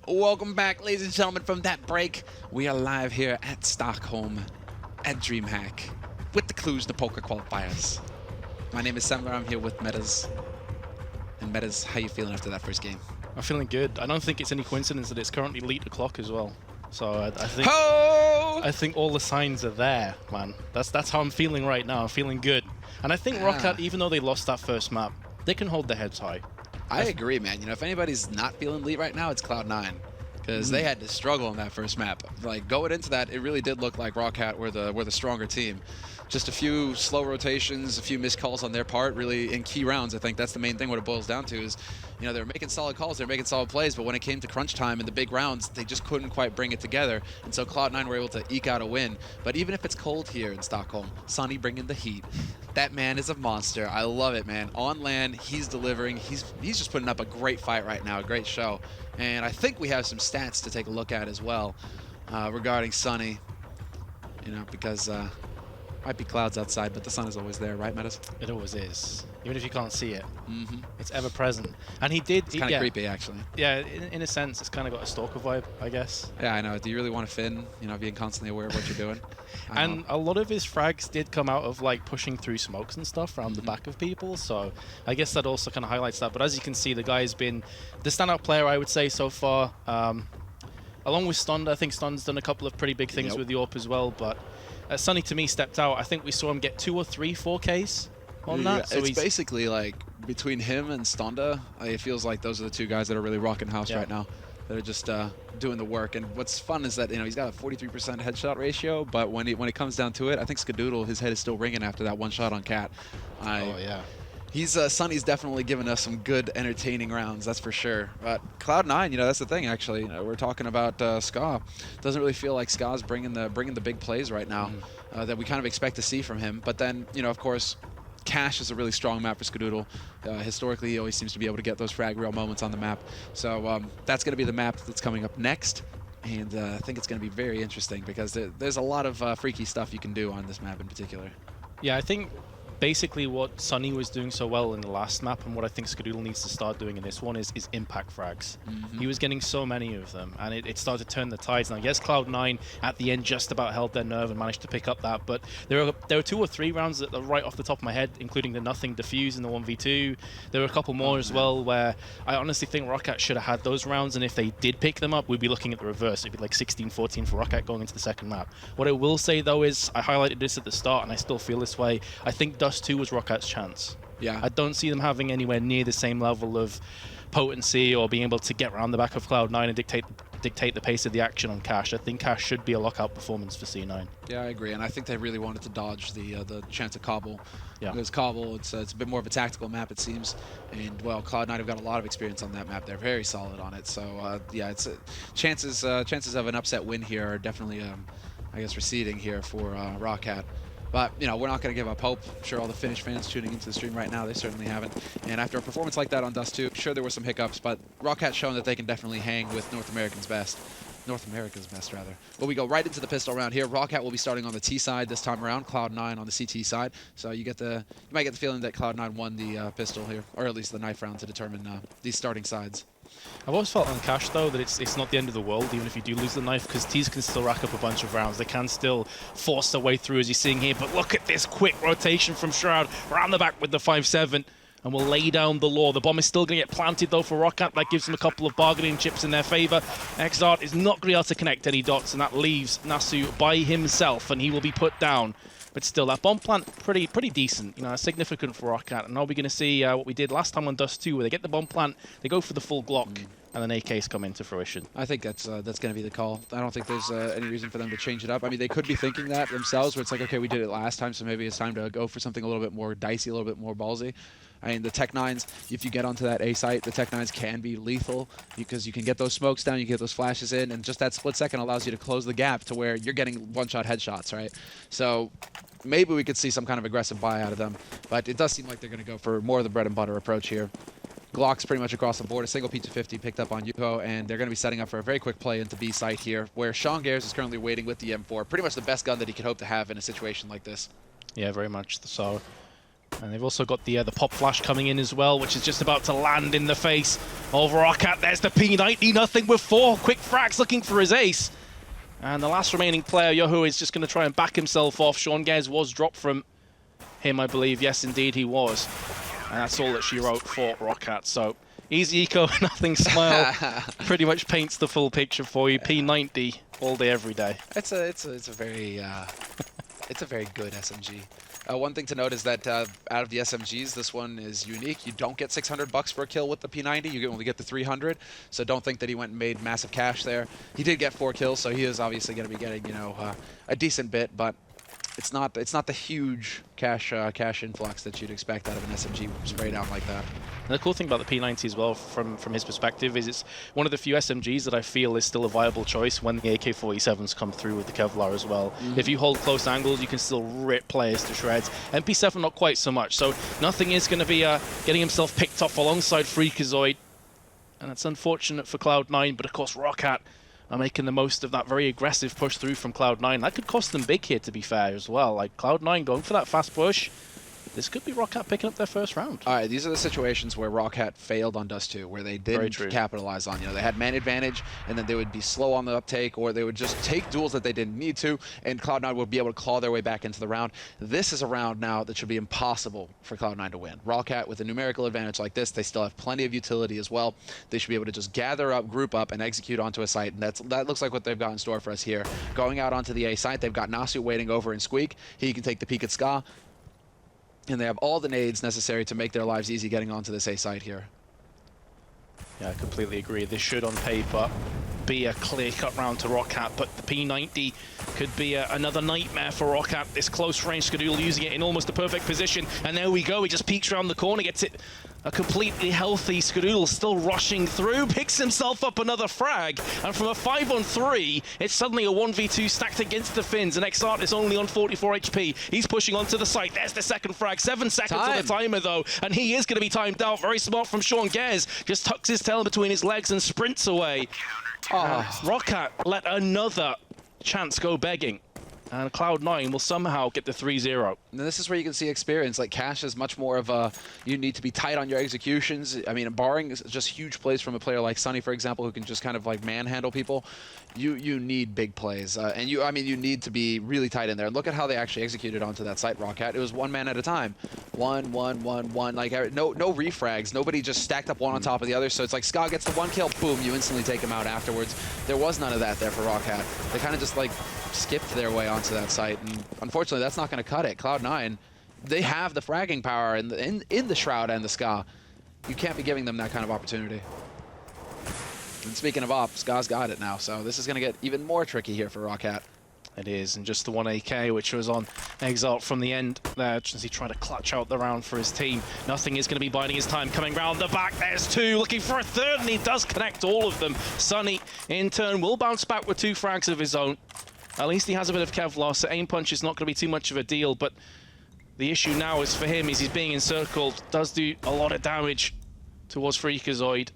Welcome back, ladies and gentlemen, from that break. We are live here at Stockholm at DreamHack with the Cloud9 poker qualifiers. My name is Semler. I'm here with Metas. And Metas, how you feeling after that first game? I'm feeling good. I don't think it's any coincidence that it's currently late o'clock as well. So I think all the signs are there, man. That's how I'm feeling right now. I'm feeling good. And I think ROCCAT, even though they lost that first map, they can hold their heads high. I agree, man. You know, if anybody's not feeling elite right now, it's Cloud9. Because they had to struggle on that first map. Like, going into that, it really did look like ROCCAT were the stronger team. Just a few slow rotations, a few missed calls on their part, really in key rounds. I think that's the main thing. What it boils down to is, you know, they're making solid calls, they're making solid plays, but when it came to crunch time in the big rounds, they just couldn't quite bring it together. And so Cloud9 were able to eke out a win. But even if it's cold here in Stockholm, Sonny bringing the heat. That man is a monster. I love it, man. On land, he's delivering. He's just putting up a great fight right now, a great show. And I think we have some stats to take a look at as well regarding Sonny. You know, because might be clouds outside, but the sun is always there, right, Metas? It always is. Even if you can't see it, it's ever present. And he did. It's kind of creepy, actually. Yeah, in a sense, it's kind of got a stalker vibe, I guess. Yeah, I know. Do you really want to Finn? You know, being constantly aware of what you're doing. And a lot of his frags did come out of like pushing through smokes and stuff around the back of people. So I guess that also kind of highlights that. But as you can see, the guy's been the standout player, I would say, so far. Along with Stond, I think Stond's done a couple of pretty big things with the AWP as well. But Sonny, to me, stepped out. I think we saw him get 2 or 3 4Ks on that. So it's basically like between him and Stonda, it feels like those are the two guys that are really rocking house right now. That are just doing the work. And what's fun is that, you know, he's got a 43% headshot ratio, but when it comes down to it, I think Skadoodle, his head is still ringing after that one shot on Cat. Oh yeah. Sonny's definitely given us some good, entertaining rounds, that's for sure. But Cloud9, you know, that's the thing, actually. You know, we're talking about Ska. Doesn't really feel like Ska's bringing the big plays right now that we kind of expect to see from him. But then, you know, of course, Cash is a really strong map for Skadoodle. Historically, he always seems to be able to get those frag rail moments on the map. So that's going to be the map that's coming up next. And I think it's going to be very interesting because there's a lot of freaky stuff you can do on this map in particular. Yeah, I think basically what Sonny was doing so well in the last map and what I think Skadoodle needs to start doing in this one is impact frags. He was getting so many of them, and it started to turn the tides. Now, yes, Cloud9 at the end just about held their nerve and managed to pick up that, but there were 2 or 3 rounds that are right off the top of my head, including the nothing defuse in the 1v2. There were a couple more as well where I honestly think ROCCAT should have had those rounds, and if they did pick them up, we'd be looking at the reverse. It'd be like 16-14 for ROCCAT going into the second map. What I will say, though, is I highlighted this at the start, and I still feel this way. I think Dust 2 was ROCCAT's chance. Yeah. I don't see them having anywhere near the same level of potency or being able to get around the back of Cloud9 and dictate the pace of the action on Cash. I think Cash should be a lockout performance for C9. Yeah, I agree, and I think they really wanted to dodge the chance of Cobble. Yeah. Because Cobble, it's a bit more of a tactical map, it seems, and well, Cloud9 have got a lot of experience on that map. They're very solid on it, so yeah, it's chances of an upset win here are definitely, I guess, receding here for ROCCAT. But, you know, we're not going to give up hope. I'm sure all the Finnish fans tuning into the stream right now, they certainly haven't. And after a performance like that on Dust 2, sure there were some hiccups, but ROCCAT's shown that they can definitely hang with North America's best, rather. Well, we go right into the pistol round here. ROCCAT will be starting on the T side this time around, Cloud9 on the CT side. So you might get the feeling that Cloud9 won the pistol here, or at least the knife round to determine these starting sides. I've always felt on Cash, though, that it's not the end of the world, even if you do lose the knife, because T's can still rack up a bunch of rounds. They can still force their way through, as you're seeing here. But look at this quick rotation from Shroud, around the back with the 5-7. And we'll lay down the law. The bomb is still going to get planted, though, for ROCCAT. That gives them a couple of bargaining chips in their favor. Exart is not going to be able to connect any dots, and that leaves Nasu by himself, and he will be put down. But still, that bomb plant, pretty decent, you know, significant for ROCCAT. And now we're going to see what we did last time on Dust 2, where they get the bomb plant, they go for the full Glock, and then AKs come into fruition. I think that's going to be the call. I don't think there's any reason for them to change it up. I mean, they could be thinking that themselves, where it's like, okay, we did it last time, so maybe it's time to go for something a little bit more dicey, a little bit more ballsy. I mean, the Tech-9s, if you get onto that A site, the Tech-9s can be lethal because you can get those smokes down, you can get those flashes in, and just that split second allows you to close the gap to where you're getting one-shot headshots, right? So maybe we could see some kind of aggressive buy out of them, but it does seem like they're going to go for more of the bread and butter approach here. Glocks pretty much across the board, a single P250 picked up on Yuho, and they're going to be setting up for a very quick play into B site here, where Sean Gares is currently waiting with the M4, pretty much the best gun that he could hope to have in a situation like this. Yeah, very much so. And they've also got the pop flash coming in as well, which is just about to land in the face of ROCCAT. There's the P90, nothing with 4 quick frags looking for his ace. And the last remaining player, Yohu, is just going to try and back himself off. Sean Gez was dropped from him, I believe. Yes, indeed, he was. And that's all that she wrote for ROCCAT. So easy eco, nothing smile. Pretty much paints the full picture for you. P90 all day, every day. It's a very good SMG. One thing to note is that out of the SMGs, this one is unique. You don't get $600 for a kill with the P90. You only get the 300. So don't think that he went and made massive cash there. He did get 4 kills, so he is obviously going to be getting, you know, a decent bit, but it's not the huge cash influx that you'd expect out of an SMG sprayed out like that. And the cool thing about the P90 as well, from his perspective, is it's one of the few SMGs that I feel is still a viable choice when the AK-47s come through with the Kevlar as well. If you hold close angles, you can still rip players to shreds. MP7 not quite so much, so nothing is going to be getting himself picked off alongside Freakazoid. And it's unfortunate for Cloud9, but of course ROCCAT are making the most of that very aggressive push through from Cloud9. That could cost them big here, to be fair, as well. Like, Cloud9 going for that fast push. This could be ROCCAT picking up their first round. All right, these are the situations where ROCCAT failed on Dust 2, where they didn't capitalize on. You know, they had man advantage, and then they would be slow on the uptake, or they would just take duels that they didn't need to, and Cloud9 would be able to claw their way back into the round. This is a round now that should be impossible for Cloud9 to win. ROCCAT, with a numerical advantage like this, they still have plenty of utility as well. They should be able to just gather up, group up, and execute onto a site, and that looks like what they've got in store for us here. Going out onto the A site, they've got Nasu waiting over in Squeak. He can take the peek at Ska. And they have all the nades necessary to make their lives easy getting onto this A site here. Yeah, I completely agree. This should, on paper, be a clear-cut round to ROCCAT, but the P90 could be another nightmare for ROCCAT. This close-range Skadul using it in almost a perfect position, and there we go. He just peeks around the corner, gets it. A completely healthy Skadul still rushing through, picks himself up another frag, and from a 5-on-3, it's suddenly a 1v2 stacked against the Finns, and Xart is only on 44 HP. He's pushing onto the site. There's the second frag. 7 seconds on the timer, though, and he is going to be timed out. Very smart from Sean Gez. Just tucks his tail between his legs and sprints away. ROCCAT let another chance go begging. And Cloud9 will somehow get the 3-0. And this is where you can see experience. Like, Cash is much more of a, you need to be tight on your executions. I mean, barring just huge plays from a player like Sunny, for example, who can just kind of like manhandle people, you need big plays. And you need to be really tight in there. And look at how they actually executed onto that site, ROCCAT. It was one man at a time. One. Like, no refrags. Nobody just stacked up one on top of the other. So it's like Ska gets the 1 kill, boom, you instantly take him out afterwards. There was none of that there for ROCCAT. They kind of just like skipped their way onto that site, and unfortunately that's not going to cut it. Cloud9, they have the fragging power in the Shroud and the Ska. You can't be giving them that kind of opportunity. And speaking of op, Ska's got it now, so this is going to get even more tricky here for ROCCAT. It is, and just the 1 AK, which was on Exalt from the end there, as he tried to clutch out the round for his team. Nothing is going to be biding his time. Coming round the back, there's 2, looking for a 3rd, and he does connect all of them. Sunny, in turn, will bounce back with 2 frags of his own. At least he has a bit of Kevlar, so aim punch is not going to be too much of a deal, but the issue now is for him is he's being encircled, does do a lot of damage towards Freakazoid.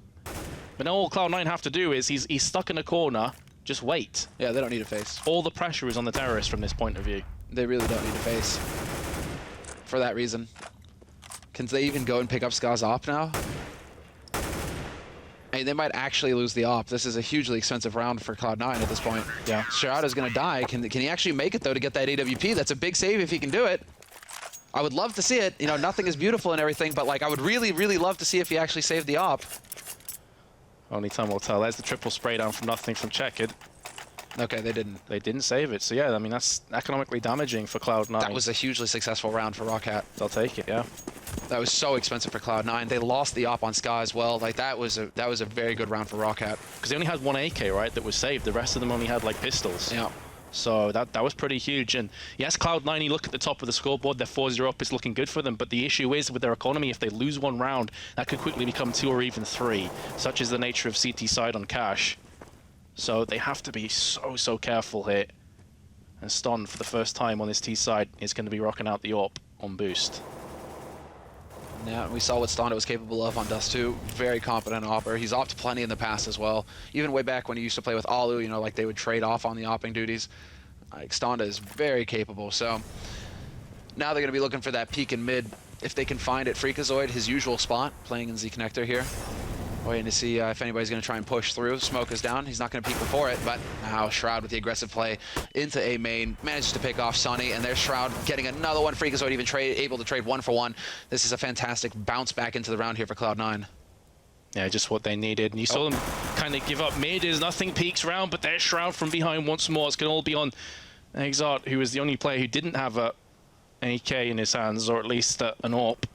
But now all Cloud9 have to do is he's stuck in a corner, just wait. Yeah, they don't need a face. All the pressure is on the terrorist from this point of view. They really don't need a face. For that reason. Can they even go and pick up Ska's op now? Hey, they might actually lose the op. This is a hugely expensive round for Cloud9 at this point. Yeah, Shirada's going to die. Can he actually make it, though, to get that AWP? That's a big save if he can do it. I would love to see it. You know, nothing is beautiful and everything, but, like, I would really, really love to see if he actually saved the op. Only time will tell. There's the triple spray down from nothing from Checkered. Okay, they didn't. They didn't save it. So, yeah, I mean, that's economically damaging for Cloud9. That was a hugely successful round for ROCCAT. They'll take it, yeah. That was so expensive for Cloud9. They lost the op on Ska as well. Like, that was a very good round for ROCCAT. Because they only had 1 AK, right, that was saved. The rest of them only had, like, pistols. Yeah. So that was pretty huge. And yes, Cloud9, you look at the top of the scoreboard, they're 4-0 up, it's looking good for them. But the issue is with their economy, if they lose 1 round, that could quickly become 2 or even 3. Such is the nature of CT side on Cash. So they have to be so careful here. And Ston, for the first time on this T side, is going to be rocking out the AWP on boost. Yeah, we saw what Stonda was capable of on Dust 2. Very competent opper. He's opped plenty in the past as well. Even way back when he used to play with Alu, you know, like they would trade off on the opping duties. Like, Stonda is very capable. So now they're going to be looking for that peak in mid. if they can find at Freakazoid his usual spot, playing in Z Connector here. Waiting to see if anybody's going to try and push through. Smoke is down. He's not going to peek before it, but now Shroud with the aggressive play into A main manages to pick off Sunny, and there's Shroud getting another one. Freakazoid even able to trade 1-for-1. This is a fantastic bounce back into the round here for Cloud9. Yeah, just what they needed. And you saw them kind of give up mid as nothing peeks round, but there's Shroud from behind once more. It's going to all be on Exart, who was the only player who didn't have a AK in his hands, or at least an AWP.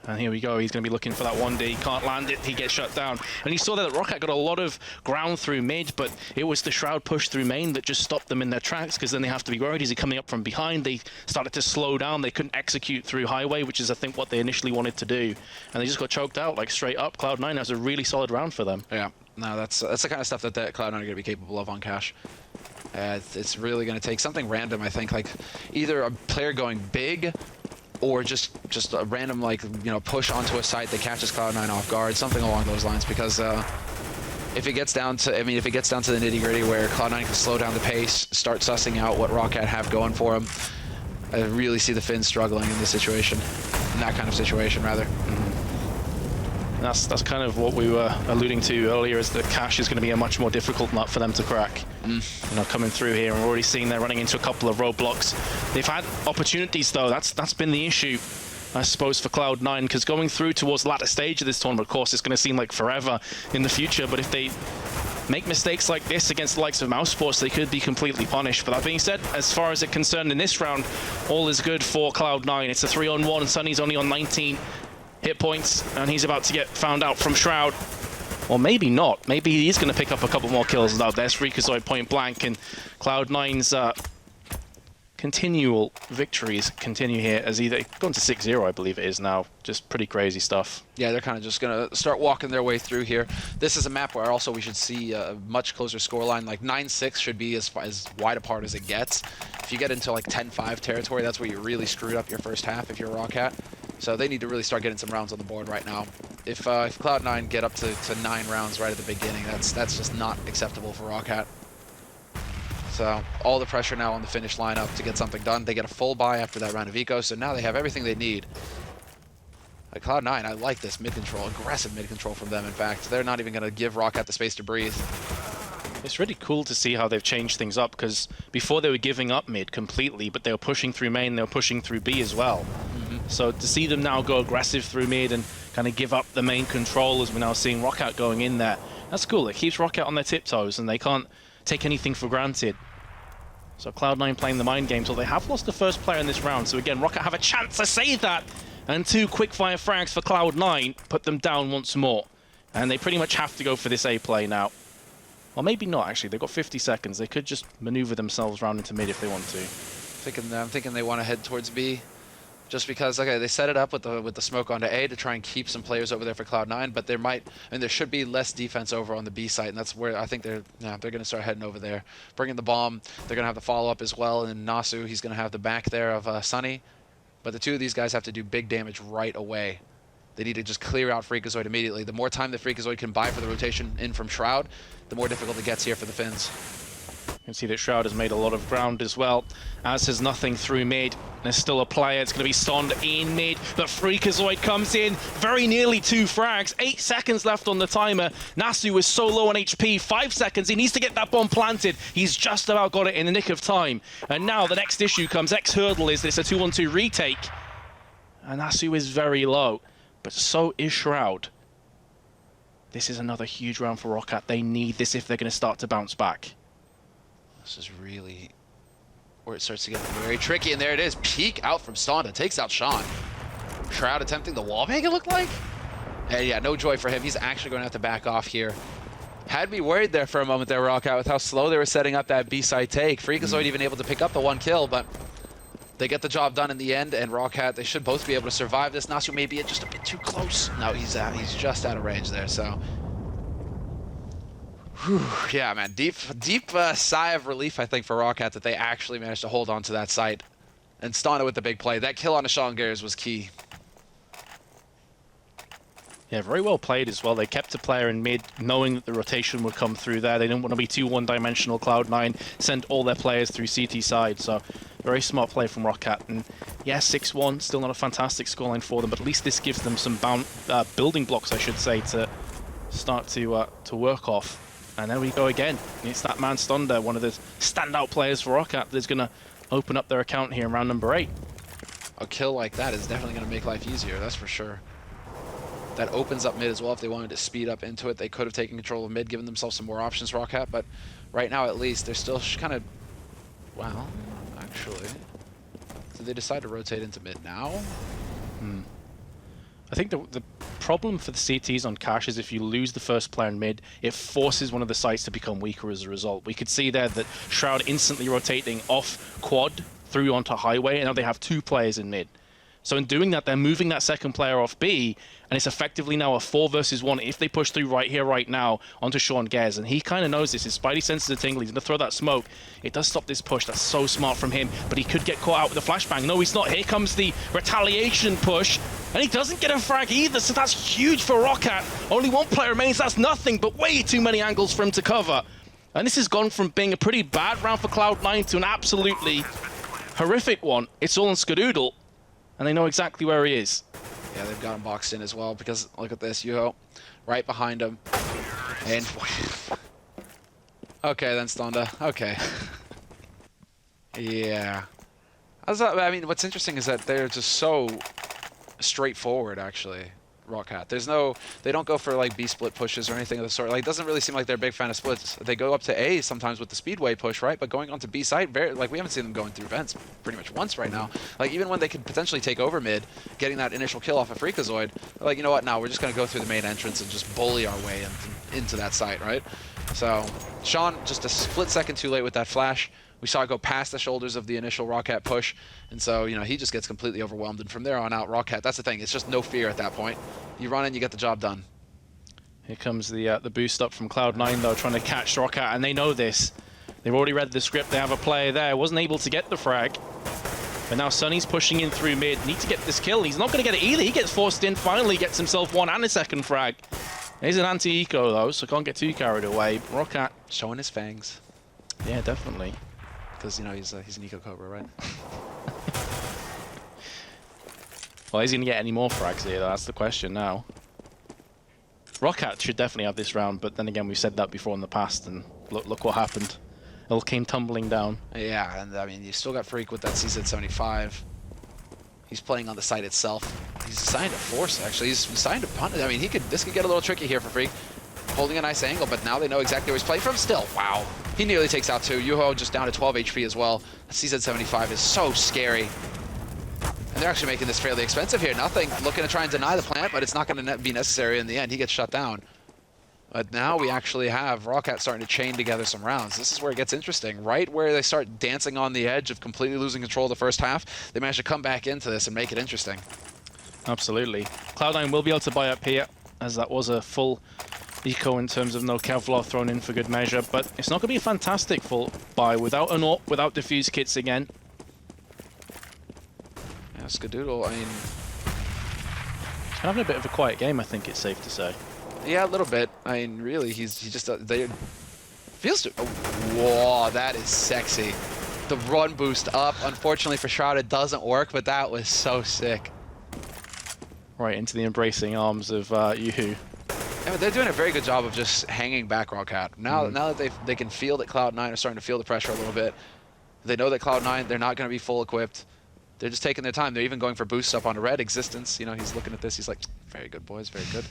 And here we go, he's going to be looking for that 1D, can't land it, he gets shut down. And you saw that ROCCAT got a lot of ground through mid, but it was the Shroud push through main that just stopped them in their tracks, because then they have to be worried, is he coming up from behind? They started to slow down, they couldn't execute through highway, which is I think what they initially wanted to do. And they just got choked out, like straight up. Cloud9 has a really solid round for them. Yeah, no, that's the kind of stuff that Cloud9 are going to be capable of on Cash. It's really going to take something random, I think, like either a player going big, or just a random, like, you know, push onto a site that catches Cloud9 off guard, something along those lines. Because if it gets down to, the nitty-gritty where Cloud9 can slow down the pace, start sussing out what ROCCAT have going for them, I really see the Finns struggling in this situation, in that kind of situation, rather. That's kind of what we were alluding to earlier, is that Cash is going to be a much more difficult nut for them to crack. You know, coming through here, and we're already seeing they're running into a couple of roadblocks. They've had opportunities though. That's been the issue, I suppose, for Cloud9, because going through towards the latter stage of this tournament, of course, it's going to seem like forever in the future. But if they make mistakes like this against the likes of Mousesports, they could be completely punished. But that being said, as far as it's concerned in this round, all is good for Cloud9. It's a 3-on-1, and Sunny's only on 19 hit points, and he's about to get found out from Shroud. Or maybe not. Maybe he's going to pick up a couple more kills. Now there's Freakazoid point blank, and Cloud9's continual victories continue here as either gone to 6-0, I believe it is now. Just pretty crazy stuff. Yeah, they're kind of just going to start walking their way through here. This is a map where also we should see a much closer scoreline. Like 9-6 should be as wide apart as it gets. If you get into like 10-5 territory, that's where you really screwed up your first half if you're ROCCAT. So they need to really start getting some rounds on the board right now. If Cloud9 get up to 9 rounds right at the beginning, that's just not acceptable for ROCCAT. So all the pressure now on the Finnish lineup to get something done. They get a full buy after that round of eco, so now they have everything they need. Like Cloud9, I like this mid control, aggressive mid control from them. In fact, they're not even going to give ROCCAT the space to breathe. It's really cool to see how they've changed things up, because before they were giving up mid completely, but they were pushing through main, they were pushing through B as well. So to see them now go aggressive through mid and kind of give up the main control, as we're now seeing ROCCAT going in there, that's cool. It keeps ROCCAT on their tiptoes, and they can't take anything for granted. So Cloud9 playing the mind game, so they have lost the first player in this round. So again, ROCCAT have a chance to save that, and 2 quick-fire frags for Cloud9 put them down once more. And they pretty much have to go for this A play now. Well, maybe not, actually. They've got 50 seconds. They could just maneuver themselves round into mid if they want to. I'm thinking they want to head towards B. Just because, okay, they set it up with the smoke onto A to try and keep some players over there for Cloud9, but there should be less defense over on the B site, and that's where I think they're going to start heading over there, bringing the bomb. They're going to have the follow-up as well, and Nasu, he's going to have the back there of Sunny, but the two of these guys have to do big damage right away. They need to just clear out Freakazoid immediately. The more time that Freakazoid can buy for the rotation in from Shroud, the more difficult it gets here for the Finns. You can see that Shroud has made a lot of ground as well, as has nothing through mid. There's still a player. It's going to be Stond in mid, but Freakazoid comes in, very nearly 2 frags. 8 seconds left on the timer. Nasu is so low on HP, 5 seconds. He needs to get that bomb planted. He's just about got it in the nick of time. And now the next issue comes. X-Hurdle is this a 2-on-2 retake. And Nasu is very low, but so is Shroud. This is another huge round for ROCCAT. They need this if they're going to start to bounce back. This is really where it starts to get very tricky, and there it is. Peek out from Stonda, takes out Sean. Shroud attempting the wall make it look like? And yeah, no joy for him. He's actually going to have to back off here. Had me worried there for a moment there, ROCCAT, with how slow they were setting up that B-side take. Freakazoid even able to pick up the 1 kill, but they get the job done in the end, and ROCCAT, they should both be able to survive this. Nasu may be just a bit too close. No, he's just out of range there, so. Whew, yeah, man, deep sigh of relief, I think, for ROCCAT that they actually managed to hold on to that site. And Stana with the big play. That kill on Ashawn Gears was key. Yeah, very well played as well. They kept a player in mid, knowing that the rotation would come through there. They didn't want to be too one-dimensional. Cloud9 sent all their players through CT side, so very smart play from ROCCAT. And yeah, 6-1, still not a fantastic scoreline for them, but at least this gives them some building blocks, I should say, to start to work off. And there we go again. It's that man Stonda, one of the standout players for ROCCAT, that's going to open up their account here in round number 8. A kill like that is definitely going to make life easier, that's for sure. That opens up mid as well. If they wanted to speed up into it, they could have taken control of mid, given themselves some more options, ROCCAT. But right now, at least, they're still kind of... Well, actually... Did they decide to rotate into mid now? I think the problem for the CTs on Cash is if you lose the first player in mid, it forces one of the sites to become weaker as a result. We could see there that Shroud instantly rotating off quad through onto highway, and now they have 2 players in mid. So in doing that, they're moving that second player off B, and it's effectively now a 4 versus 1 if they push through right here, right now, onto Sean Gez. And he kind of knows this. His spidey senses are tingling. He's going to throw that smoke. It does stop this push. That's so smart from him, but he could get caught out with a flashbang. No, he's not. Here comes the retaliation push, and he doesn't get a frag either, so that's huge for ROCCAT. Only 1 player remains. That's nothing, but way too many angles for him to cover. And this has gone from being a pretty bad round for Cloud9 to an absolutely horrific one. It's all on Skadoodle, and they know exactly where he is. Yeah, they've got him boxed in as well, because look at this, Yuho, right behind him. And okay, then Stonda. Okay. Yeah. I mean, what's interesting is that they're just so straightforward, actually. ROCCAT. They don't go for like B split pushes or anything of the sort. Like, it doesn't really seem like they're a big fan of splits. They go up to A sometimes with the speedway push, right? But going on to B site, like we haven't seen them going through vents pretty much once right now. Like, even when they could potentially take over mid, getting that initial kill off a Freakazoid, like, you know what? Now we're just gonna go through the main entrance and just bully our way into that site, right? So Sean just a split second too late with that flash. We saw it go past the shoulders of the initial ROCCAT push, and so, you know, he just gets completely overwhelmed. And from there on out, ROCCAT, that's the thing, it's just no fear at that point. You run in, you get the job done. Here comes the boost up from Cloud9, though, trying to catch ROCCAT, and they know this. They've already read the script, they have a player there, wasn't able to get the frag. But now Sunny's pushing in through mid, need to get this kill. He's not going to get it either, he gets forced in, finally gets himself 1 and a second frag. He's an anti-eco, though, so can't get too carried away. ROCCAT showing his fangs. Yeah, definitely. Because, you know, he's an Eco Cobra, right? Well, is he going to get any more frags here? That's the question now. ROCCAT should definitely have this round, but then again, we've said that before in the past, and look what happened. It all came tumbling down. Yeah, and I mean, you still got Freak with that CZ75. He's playing on the site itself. He's assigned a force, actually. He's assigned a punt. I mean, this could get a little tricky here for Freak. Holding a nice angle, but now they know exactly where he's playing from. Still, wow. He nearly takes out 2. Yuho just down to 12 HP as well. CZ75 is so scary. And they're actually making this fairly expensive here. Nothing looking to try and deny the plant, but it's not going to be necessary in the end. He gets shut down. But now we actually have ROCCAT starting to chain together some rounds. This is where it gets interesting. Right where they start dancing on the edge of completely losing control of the first half, they manage to come back into this and make it interesting. Absolutely. Cloud9 will be able to buy up here, as that was a full eco in terms of no Kevlar thrown in for good measure, but it's not going to be a fantastic full buy without an AWP, without diffuse kits again. Yeah, Skadoodle, I mean... He's having a bit of a quiet game, I think it's safe to say. Yeah, a little bit. I mean, really, he just... they feels to... Oh, whoa, that is sexy. The run boost up, unfortunately for Shroud, it doesn't work, but that was so sick. Right into the embracing arms of Yuhu. Yeah, but they're doing a very good job of just hanging back ROCCAT. Now that they can feel that Cloud9 are starting to feel the pressure a little bit. They know that Cloud9, they're not going to be full equipped. They're just taking their time. They're even going for boosts up on a red existence. You know, he's looking at this. He's like, very good, boys, very good.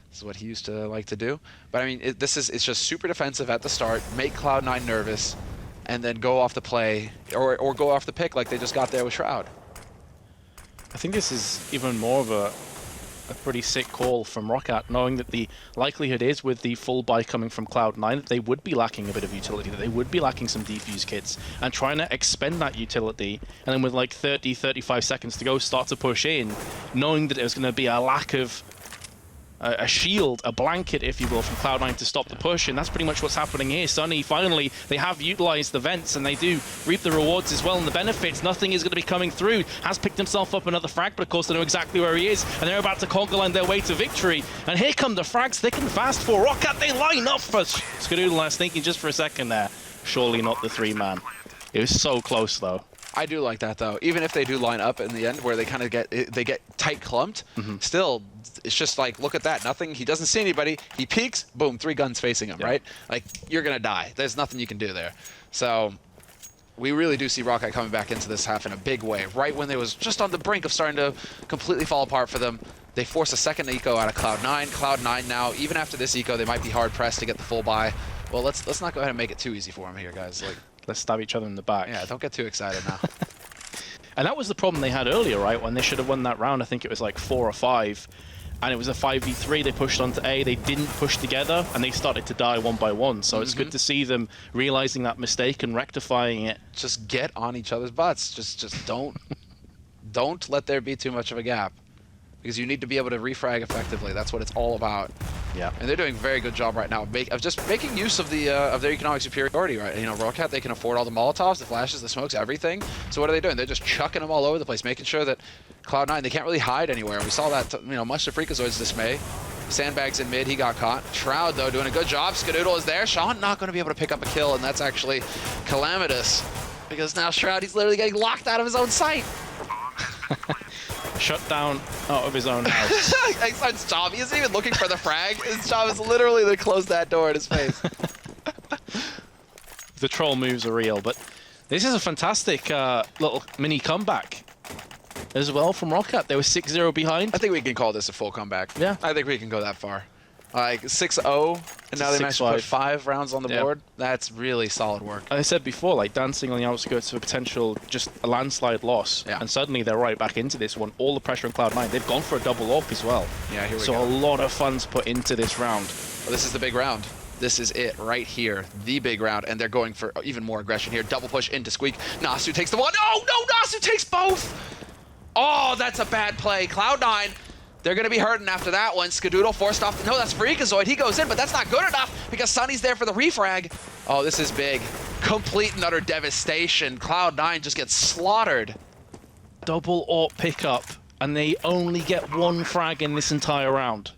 This is what he used to like to do. But I mean, it's just super defensive at the start, make Cloud9 nervous, and then go off the play or go off the pick like they just got there with Shroud. I think this is even more of a pretty sick call from ROCCAT, knowing that the likelihood is with the full buy coming from Cloud9 that they would be lacking a bit of utility, that they would be lacking some defuse kits, and trying to expend that utility, and then with like 30, 35 seconds to go, start to push in, knowing that there's going to be a lack of a shield, a blanket, if you will, from Cloud9 to stop the push, and that's pretty much what's happening here. Sunny, finally, they have utilized the vents, and they do reap the rewards as well, and the benefits. Nothing is going to be coming through. Has picked himself up another frag, but of course they know exactly where he is, and they're about to conquer line their way to victory. And here come the frags, thick and fast for ROCCAT. They line up for Skadoodle. I was thinking just for a second there, surely not the 3-man. It was so close, though. I do like that, though. Even if they do line up in the end where they kind of get tight clumped, still, it's just like, look at that. Nothing. He doesn't see anybody. He peeks. Boom, 3 guns facing him, right? Like, you're going to die. There's nothing you can do there. So we really do see ROCCAT coming back into this half in a big way. Right when they was just on the brink of starting to completely fall apart for them, they force a second eco out of Cloud9. Cloud9 now, even after this eco, they might be hard-pressed to get the full buy. Well, let's not go ahead and make it too easy for them here, guys. Like, let's stab each other in the back. Yeah, don't get too excited now. And that was the problem they had earlier, right? When they should have won that round, I think it was like 4 or 5. And it was a 5v3. They pushed onto A. They didn't push together, and they started to die one by one. So it's good to see them realizing that mistake and rectifying it. Just get on each other's butts. Just don't let there be too much of a gap, because you need to be able to refrag effectively. That's what it's all about. Yeah. And they're doing a very good job right now of just making use of the of their economic superiority, right? You know, ROCCAT, they can afford all the Molotovs, the flashes, the smokes, everything. So what are they doing? They're just chucking them all over the place, making sure that Cloud9, they can't really hide anywhere. We saw that, you know, much to Freakazoid's dismay. Sandbags in mid, he got caught. Shroud, though, doing a good job. Skadoodle is there. Sean not going to be able to pick up a kill, and that's actually calamitous, because now Shroud, he's literally getting locked out of his own sight. Shut down out of his own house. His job, he isn't even looking for the frag. His job is literally to close that door in his face. The troll moves are real, but this is a fantastic little mini comeback as well from ROCCAT. They were 6-0 behind. I think we can call this a full comeback. Yeah. I think we can go that far. Like 6-0, and now they managed to put 5 rounds on the board. That's really solid work. As I said before, like dancing on the outskirts of a potential just a landslide loss, and suddenly they're right back into this one. All the pressure on Cloud9. They've gone for a double AWP as well. Yeah, here we go. So a lot of funds put into this round. Well, this is the big round. This is it right here, the big round, and they're going for even more aggression here. Double push into Squeak. Nasu takes the one. Oh no, Nasu takes both. Oh, that's a bad play. Cloud9. They're going to be hurting after that one. Skadoodle forced off. No, that's Freakazoid. He goes in, but that's not good enough because Sunny's there for the refrag. Oh, this is big. Complete and utter devastation. Cloud9 just gets slaughtered. Double AWP pickup, and they only get 1 frag in this entire round.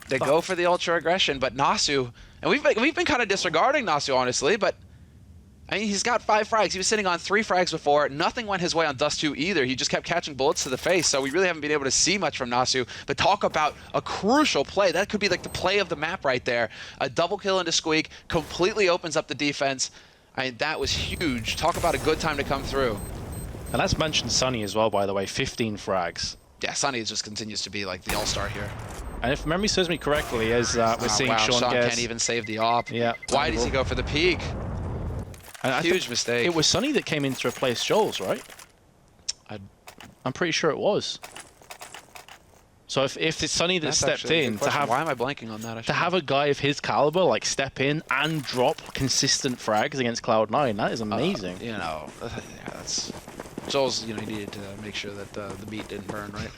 They go for the ultra aggression, but Nasu, and we've been kind of disregarding Nasu, honestly, but I mean, he's got 5 frags. He was sitting on 3 frags before. Nothing went his way on Dust 2 either. He just kept catching bullets to the face, so we really haven't been able to see much from Nasu. But talk about a crucial play. That could be like the play of the map right there. A double kill into Squeak completely opens up the defense. I mean, that was huge. Talk about a good time to come through. And let's mention Sunny as well, by the way. 15 frags. Yeah, Sunny just continues to be like the all-star here. And if memory serves me correctly, as we're seeing Sean can't even save the AWP. Yeah. Why does he go for the peek? Huge mistake. It was Sunny that came in to replace Joel's, right? I'm pretty sure it was. So if it's Sunny that stepped in to have... Why am I blanking on that? To have a guy of his caliber like step in and drop consistent frags against Cloud9, that is amazing. You know, yeah, that's... Joel's, you know, he needed to make sure that the meat didn't burn, right?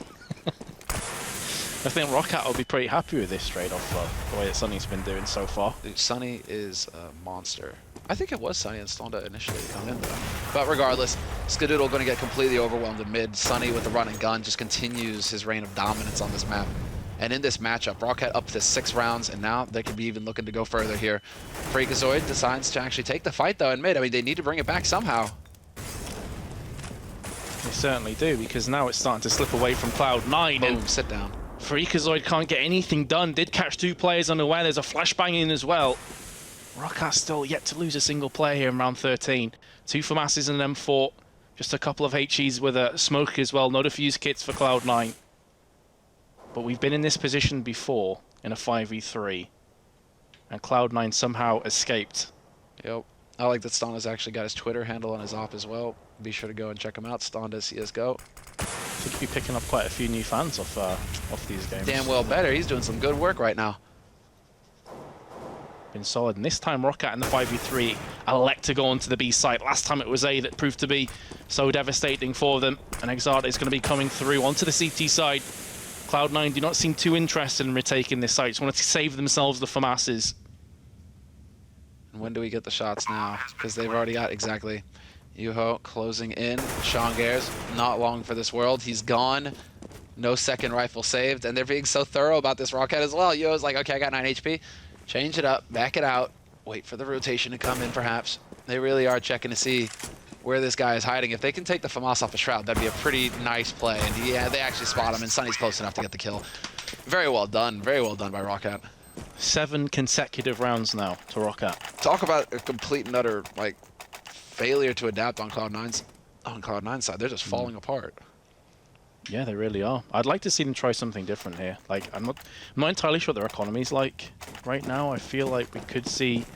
I think ROCCAT will be pretty happy with this trade off the way that Sunny's been doing so far. Dude, Sunny is a monster. I think it was Sunny and Stonda initially to come in though. But regardless, Skadoodle going to get completely overwhelmed in mid. Sunny with the run and gun just continues his reign of dominance on this map. And in this matchup, ROCCAT up to 6 rounds, and now they could be even looking to go further here. Freakazoid decides to actually take the fight though in mid. I mean, they need to bring it back somehow. They certainly do, because now it's starting to slip away from Cloud9. Boom, sit down. Freakazoid can't get anything done. Did catch 2 players unaware. There's a flashbang in as well. ROCCAT still yet to lose a single player here in round 13. 2 FAMASs and an M4. Just a couple of HEs with a smoke as well. No defuse kits for Cloud9. But we've been in this position before in a 5v3. And Cloud9 somehow escaped. Yep. I like that Stonda's actually got his Twitter handle on his op as well. Be sure to go and check him out. Stonda CSGO. I think he'll be picking up quite a few new fans off these games. Damn well better. He's doing some good work right now. Been solid. And this time ROCCAT in the 5v3 elect to go onto the B site. Last time it was A that proved to be so devastating for them. And Exarta is going to be coming through onto the CT side. Cloud9 do not seem too interested in retaking this site. Just want to save themselves the FAMASs. When do we get the shots now? Because they've already got exactly. Yuho closing in. Sean Gares, not long for this world. He's gone. No second rifle saved. And they're being so thorough about this ROCCAT as well. Yuho's like, okay, I got 9 HP. Change it up, back it out. Wait for the rotation to come in, perhaps. They really are checking to see where this guy is hiding. If they can take the FAMAS off the Shroud, that'd be a pretty nice play. And yeah, they actually spot him, and Sunny's close enough to get the kill. Very well done by ROCCAT. 7 consecutive rounds now to ROCCAT. Talk about a complete and utter like failure to adapt on Cloud9's side. They're just falling apart. Yeah, they really are. I'd like to see them try something different here. Like, I'm not entirely sure what their economy's like right now. I feel like we could see,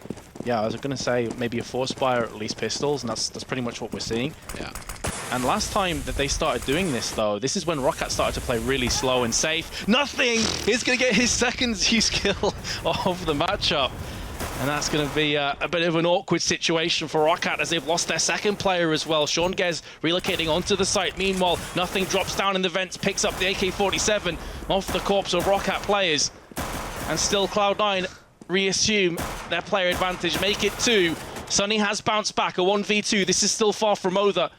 yeah, I was going to say maybe a Force Fire or at least pistols, and that's pretty much what we're seeing. Yeah. And last time that they started doing this, though, this is when ROCCAT started to play really slow and safe. Nothing! He's going to get his second Zeus kill of the matchup. And that's going to be a bit of an awkward situation for ROCCAT as they've lost their second player as well. Sean Gez relocating onto the site. Meanwhile, nothing drops down in the vents, picks up the AK-47 off the corpse of ROCCAT players. And still Cloud9 reassume their player advantage, make it 2. Sunny has bounced back, a 1v2. This is still far from over.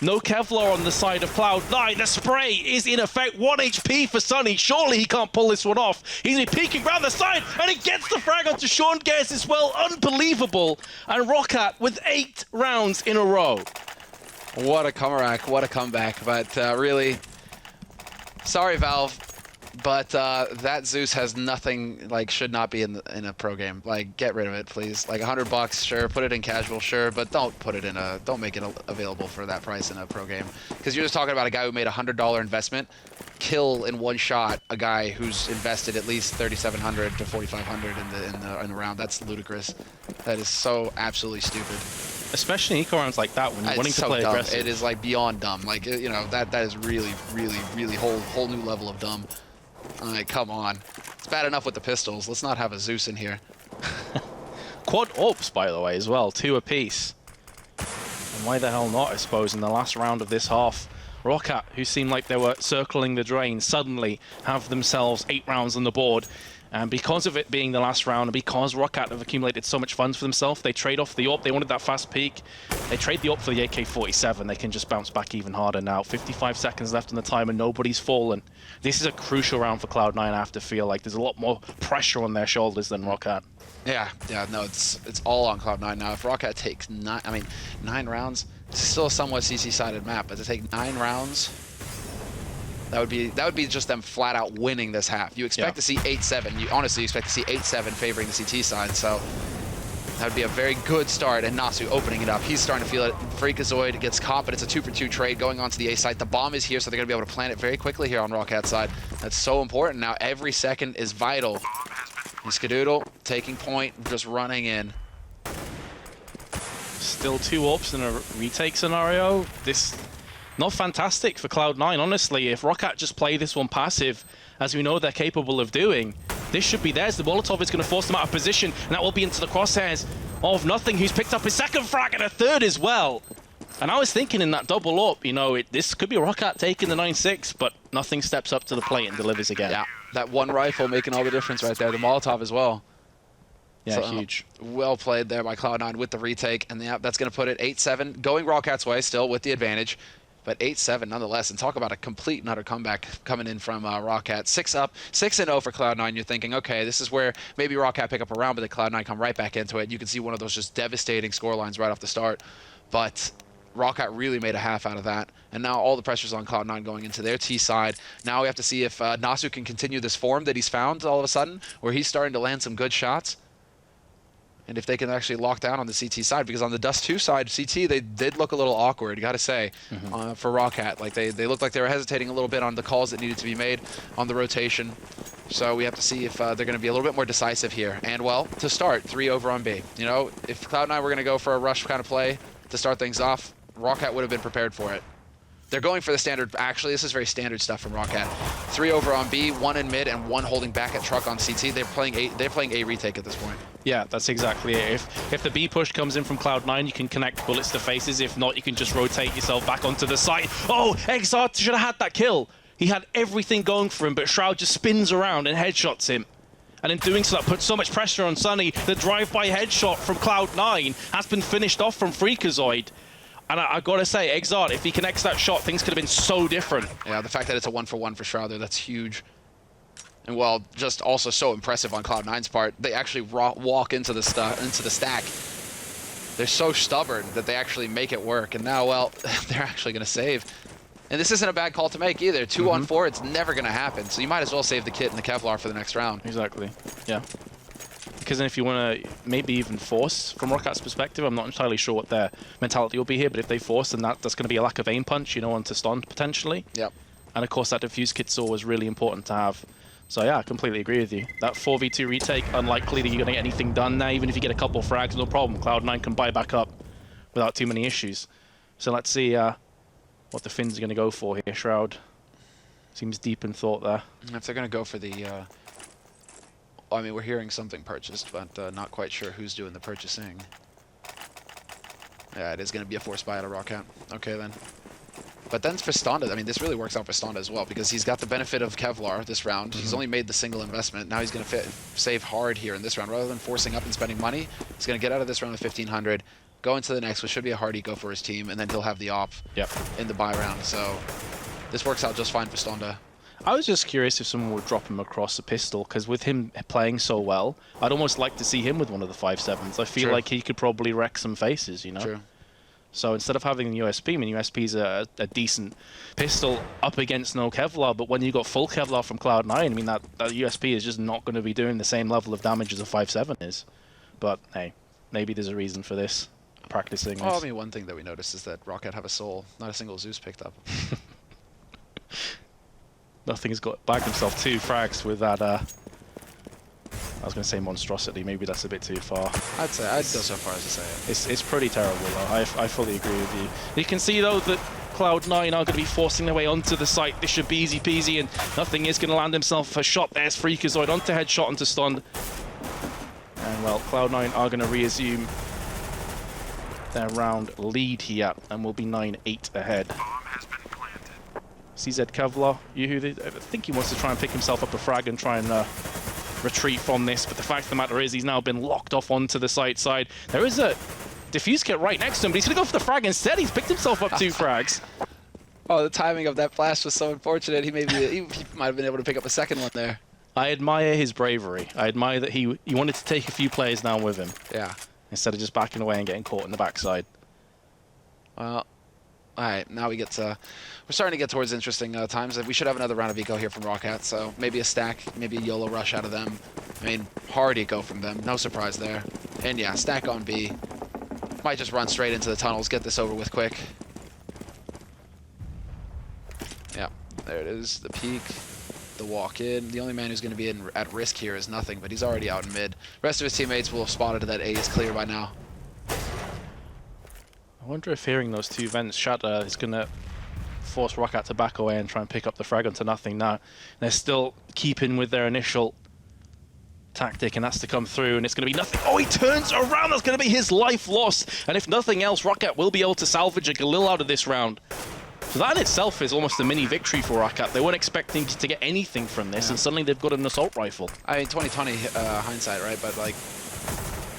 No Kevlar on the side of Cloud9. The spray is in effect. 1 HP for Sunny. Surely he can't pull this one off. He's peeking around the side, and he gets the frag onto Sean Gez as well. Unbelievable. And ROCCAT with 8 rounds in a row. What a comeback. What a comeback. But really, sorry, Valve. But that Zeus has nothing, like, should not be in a pro game. Like, get rid of it, please. Like, $100, sure. Put it in casual, sure. But don't put it in don't make it available for that price in a pro game. Because you're just talking about a guy who made a $100 investment, kill in one shot a guy who's invested at least $3,700 to $4,500 in the round. That's ludicrous. That is so absolutely stupid. Especially in eco rounds like that when you're wanting to play dumb. aggressive. It is like beyond dumb. Like, you know, that is really, really, really whole new level of dumb. Alright, come on. It's bad enough with the pistols. Let's not have a Zeus in here. Quad orbs, by the way, as well. 2 apiece. And why the hell not, I suppose, in the last round of this half. ROCCAT, who seemed like they were circling the drain, suddenly have themselves 8 rounds on the board. And because of it being the last round, and because ROCCAT have accumulated so much funds for themselves, they trade off the AWP. They wanted that fast peak. They trade the AWP for the AK-47. They can just bounce back even harder now. 55 seconds left on the timer, nobody's fallen. This is a crucial round for Cloud9, I have to feel like. There's a lot more pressure on their shoulders than ROCCAT. Yeah, no, it's all on Cloud9 now. If ROCCAT takes 9 rounds, it's still a somewhat CC-sided map, but to take 9 rounds, that would be just them flat out winning this half. You expect to see 8-7. You honestly expect to see 8-7 favoring the CT side, so that would be a very good start. And Nasu opening it up. He's starting to feel it. Freakazoid gets caught, but it's a 2-for-2 trade going on to the A site. The bomb is here, so they're going to be able to plant it very quickly here on ROCCAT's side. That's so important now. Every second is vital. And Skadoodle taking point, just running in. Still 2 AWPs in a retake scenario. This not fantastic for Cloud9, honestly. If ROCCAT just play this one passive, as we know they're capable of doing, this should be theirs. The Molotov is going to force them out of position, and that will be into the crosshairs of Nothing, who's picked up his second frag and a third as well. And I was thinking in that double up, you know, this could be ROCCAT taking the 9-6, but Nothing steps up to the plate and delivers again. Yeah, that one rifle making all the difference right there. The Molotov as well. Yeah, So, huge. Well played there by Cloud9 with the retake, and that's going to put it 8-7, going ROCCAT's way still with the advantage. But 8-7 nonetheless, and talk about a complete and utter comeback coming in from ROCCAT. 6-0 for Cloud9. You're thinking, okay, this is where maybe ROCCAT pick up a round, but the Cloud9 come right back into it. You can see one of those just devastating scorelines right off the start. But ROCCAT really made a half out of that, and now all the pressure's on Cloud9 going into their T side. Now we have to see if Nasu can continue this form that he's found all of a sudden, where he's starting to land some good shots. And if they can actually lock down on the CT side, because on the Dust 2 side, CT, they did look a little awkward, you got to say, for ROCCAT. Like they looked like they were hesitating a little bit on the calls that needed to be made on the rotation. So we have to see if they're going to be a little bit more decisive here. And, well, to start, 3 over on B. You know, if Cloud9 were going to go for a rush kind of play to start things off, ROCCAT would have been prepared for it. They're going for the standard. Actually, this is very standard stuff from ROCCAT. 3 over on B, 1 in mid, and 1 holding back at truck on CT. They're playing a retake at this point. Yeah, that's exactly it. If the B push comes in from Cloud9, you can connect bullets to faces. If not, you can just rotate yourself back onto the site. Oh, XR should have had that kill. He had everything going for him, but Shroud just spins around and headshots him. And in doing so, that puts so much pressure on Sunny. The drive-by headshot from Cloud9 has been finished off from Freakazoid. And I gotta say, Exart, if he connects that shot, things could have been so different. Yeah, the fact that it's a 1-for-1 for Shroud there, that's huge. And well, just also so impressive on Cloud9's part, they actually walk into the stack. They're so stubborn that they actually make it work. And now, well, they're actually gonna save. And this isn't a bad call to make either. 2 on 4, it's never going to happen. So you might as well save the kit and the Kevlar for the next round. Exactly, yeah. Because then if you want to maybe even force, from ROCCAT's perspective, I'm not entirely sure what their mentality will be here, but if they force, then that's going to be a lack of aim punch, you know, onto stun potentially. Yep. And of course, that defuse kit's always really important to have. So yeah, I completely agree with you. That 4v2 retake, unlikely that you're going to get anything done now. Even if you get a couple frags, no problem. Cloud9 can buy back up without too many issues. So let's see what the Finns are going to go for here. Shroud seems deep in thought there. If they're going to go for the... I mean, we're hearing something purchased, but not quite sure who's doing the purchasing. Yeah, it is going to be a force buy out of ROCCAT. Okay, then. But then for Stonda, I mean, this really works out for Stonda as well, because he's got the benefit of Kevlar this round. He's only made the single investment. Now he's going to save hard here in this round. Rather than forcing up and spending money, he's going to get out of this round with 1,500. Go into the next, which should be a hard eco for his team, and then he'll have the op in the buy round. So this works out just fine for Stonda. I was just curious if someone would drop him across a pistol, because with him playing so well, I'd almost like to see him with one of the 5.7s. I feel like he could probably wreck some faces, you know? True. So instead of having USP, I mean, USP's a decent pistol up against no Kevlar, but when you got full Kevlar from Cloud9, I mean, that USP is just not going to be doing the same level of damage as a 5.7 is. But hey, maybe there's a reason for this. Practicing this. Oh, I mean, one thing that we noticed is that ROCCAT have a soul. Not a single Zeus picked up. Nothing's got bagged himself 2 frags with that. I was going to say monstrosity. Maybe that's a bit too far. I'd go so far as to say it. It's pretty terrible, though. I fully agree with you. You can see, though, that Cloud9 are going to be forcing their way onto the site. This should be easy peasy, and Nothing is going to land himself a shot. There's Freakazoid onto headshot, onto stun. And, well, Cloud9 are going to reassume their round lead here, and will be 9-8 ahead. CZ Kevlar, I think he wants to try and pick himself up a frag and try and retreat from this, but the fact of the matter is he's now been locked off onto the side. There is a defuse kit right next to him, but he's going to go for the frag instead. He's picked himself up 2 frags. Oh, the timing of that flash was so unfortunate. He might have been able to pick up a second one there. I admire his bravery. I admire that he wanted to take a few players down with him. Yeah. Instead of just backing away and getting caught in the backside. Well, all right, now we're starting to get towards interesting times. We should have another round of eco here from ROCCAT, so maybe a stack, maybe a YOLO rush out of them. I mean, hard eco from them, no surprise there. And yeah, stack on B. Might just run straight into the tunnels, get this over with quick. Yeah, there it is, the peek, the walk in. The only man who's going to be at risk here is Nothing, but he's already out in mid. Rest of his teammates will have spotted that A is clear by now. I wonder if hearing those 2 vents shatter is going to force ROCCAT to back away and try and pick up the frag onto Nothing now. They're still keeping with their initial tactic, and that's to come through, and it's going to be Nothing. Oh, he turns around! That's going to be his life lost! And if nothing else, ROCCAT will be able to salvage a Galil out of this round. So that in itself is almost a mini victory for ROCCAT. They weren't expecting to get anything from this, and suddenly they've got an assault rifle. I mean, 2020 hindsight, right? But like,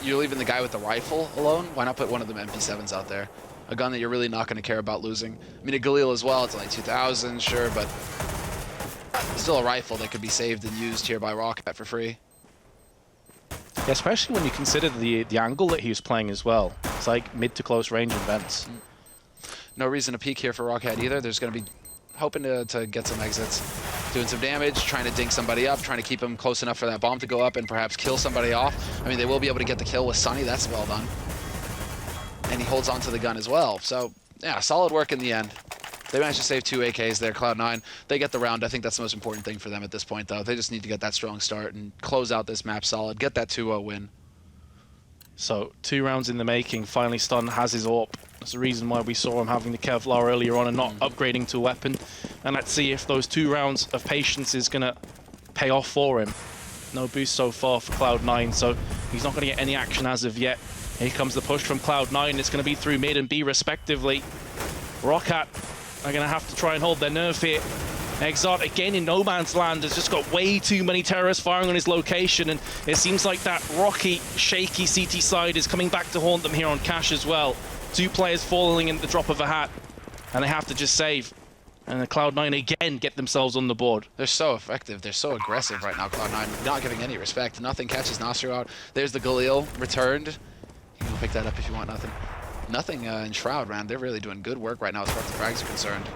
you're leaving the guy with the rifle alone? Why not put one of them MP7s out there? A gun that you're really not going to care about losing. I mean, a Galil as well, it's like 2,000, sure, but still a rifle that could be saved and used here by ROCCAT for free. Yeah, especially when you consider the angle that he was playing as well. It's like mid to close range and vents. No reason to peek here for ROCCAT either. There's going to be hoping to get some exits, doing some damage, trying to dink somebody up, trying to keep him close enough for that bomb to go up and perhaps kill somebody off. I mean, they will be able to get the kill with Sunny. That's well done. And he holds onto the gun as well. So, yeah, solid work in the end. They managed to save 2 AKs there, Cloud9. They get the round. I think that's the most important thing for them at this point, though. They just need to get that strong start and close out this map solid, get that 2-0 win. So, 2 rounds in the making. Finally, Stun has his AWP. That's the reason why we saw him having the Kevlar earlier on and not upgrading to a weapon. And let's see if those 2 rounds of patience is going to pay off for him. No boost so far for Cloud9, so he's not going to get any action as of yet. Here comes the push from Cloud9. It's going to be through mid and B respectively. ROCCAT are going to have to try and hold their nerve here. Exot again in no man's land has just got way too many terrorists firing on his location, and it seems like that rocky, shaky CT side is coming back to haunt them here on Cash as well. 2 players falling in the drop of a hat, and they have to just save. And the Cloud9 again get themselves on the board. They're so effective. They're so aggressive right now, Cloud9. Not giving any respect. Nothing catches Nasru out. There's the Galil returned. You can pick that up if you want. Nothing in Shroud, man. They're really doing good work right now as far as the frags are concerned.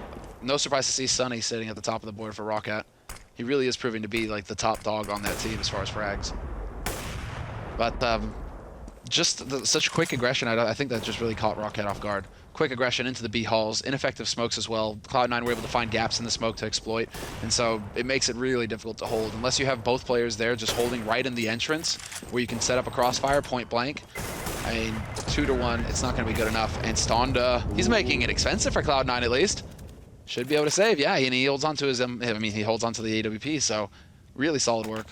No surprise to see Sunny sitting at the top of the board for ROCCAT. He really is proving to be like the top dog on that team as far as frags. But just such quick aggression, I think that just really caught ROCCAT off guard. Quick aggression into the B halls, ineffective smokes as well. Cloud9 were able to find gaps in the smoke to exploit, and so it makes it really difficult to hold. Unless you have both players there just holding right in the entrance, where you can set up a crossfire point blank. I mean, 2-to-1, it's not going to be good enough. And Stonda, he's making it expensive for Cloud9 at least. Should be able to save, yeah, and he holds onto his, he holds onto the AWP, so really solid work.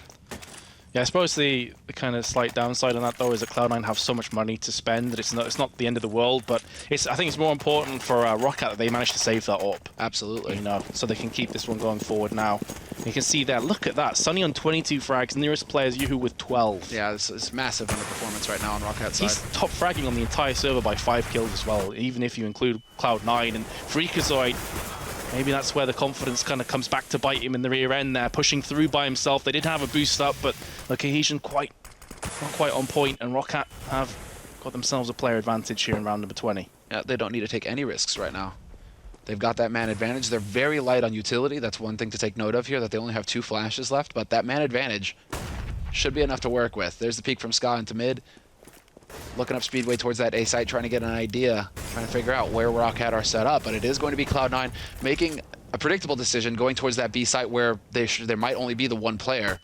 Yeah, I suppose the kind of slight downside on that though is that Cloud9 have so much money to spend that it's not the end of the world, but I think it's more important for ROCCAT that they managed to save that up. Absolutely. You know, so they can keep this one going forward now. You can see there, look at that, Sunny on 22 frags, nearest player is Yuhu with 12. Yeah, it's massive underperformance right now on ROCCAT's side. He's top fragging on the entire server by 5 kills as well, even if you include Cloud9 and Freakazoid. Maybe that's where the confidence kind of comes back to bite him in the rear end there, pushing through by himself. They did have a boost up, but the cohesion not quite on point, and ROCCAT have got themselves a player advantage here in round number 20. Yeah, they don't need to take any risks right now. They've got that man advantage. They're very light on utility. That's one thing to take note of here, that they only have 2 flashes left, but that man advantage should be enough to work with. There's the peek from Ska into mid. Looking up Speedway towards that A site, trying to get an idea, trying to figure out where ROCCAT are set up, but it is going to be Cloud9 making a predictable decision, going towards that B site where there might only be the 1 player.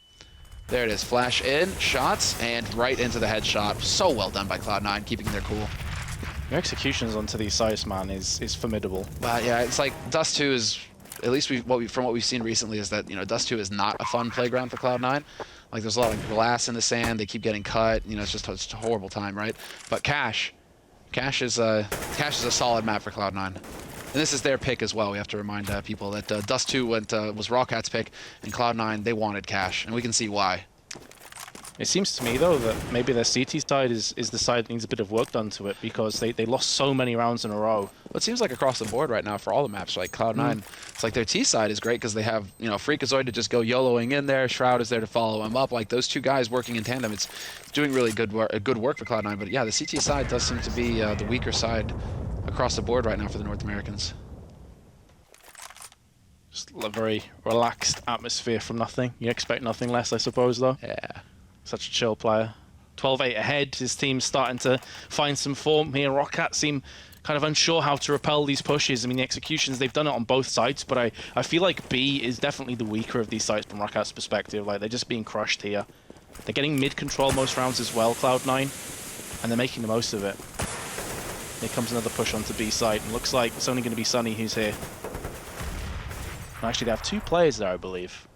There it is, flash in, shots, and right into the headshot. So well done by Cloud9, keeping their cool. Your executions onto these sites, man, is formidable. But yeah, it's like Dust 2 is, at least from what we've seen recently, is that, you know, Dust 2 is not a fun playground for Cloud9. Like, there's a lot of glass in the sand. They keep getting cut. You know, it's just a horrible time, right? But Cash is a solid map for Cloud9, and this is their pick as well. We have to remind people that Dust 2 was ROCCAT's pick, and Cloud9 they wanted Cash, and we can see why. It seems to me, though, that maybe their CT side is the side that needs a bit of work done to it, because they lost so many rounds in a row. Well, it seems like across the board right now for all the maps, like Cloud9, it's like their T side is great because they have, you know, Freakazoid to just go YOLOing in there, Shroud is there to follow him up. Like, those 2 guys working in tandem, it's doing really good work for Cloud9. But yeah, the CT side does seem to be the weaker side across the board right now for the North Americans. Just a very relaxed atmosphere from nothing. You expect nothing less, I suppose, though. Yeah. Such a chill player. 12-8 ahead. His team's starting to find some form here. ROCCAT seem kind of unsure how to repel these pushes. I mean, the executions, they've done it on both sides, but I feel like B is definitely the weaker of these sides from ROCCAT's perspective. Like, they're just being crushed here. They're getting mid-control most rounds as well, Cloud9, and they're making the most of it. Here comes another push onto B side, and looks like it's only going to be Sunny who's here. Actually, they have 2 players there, I believe.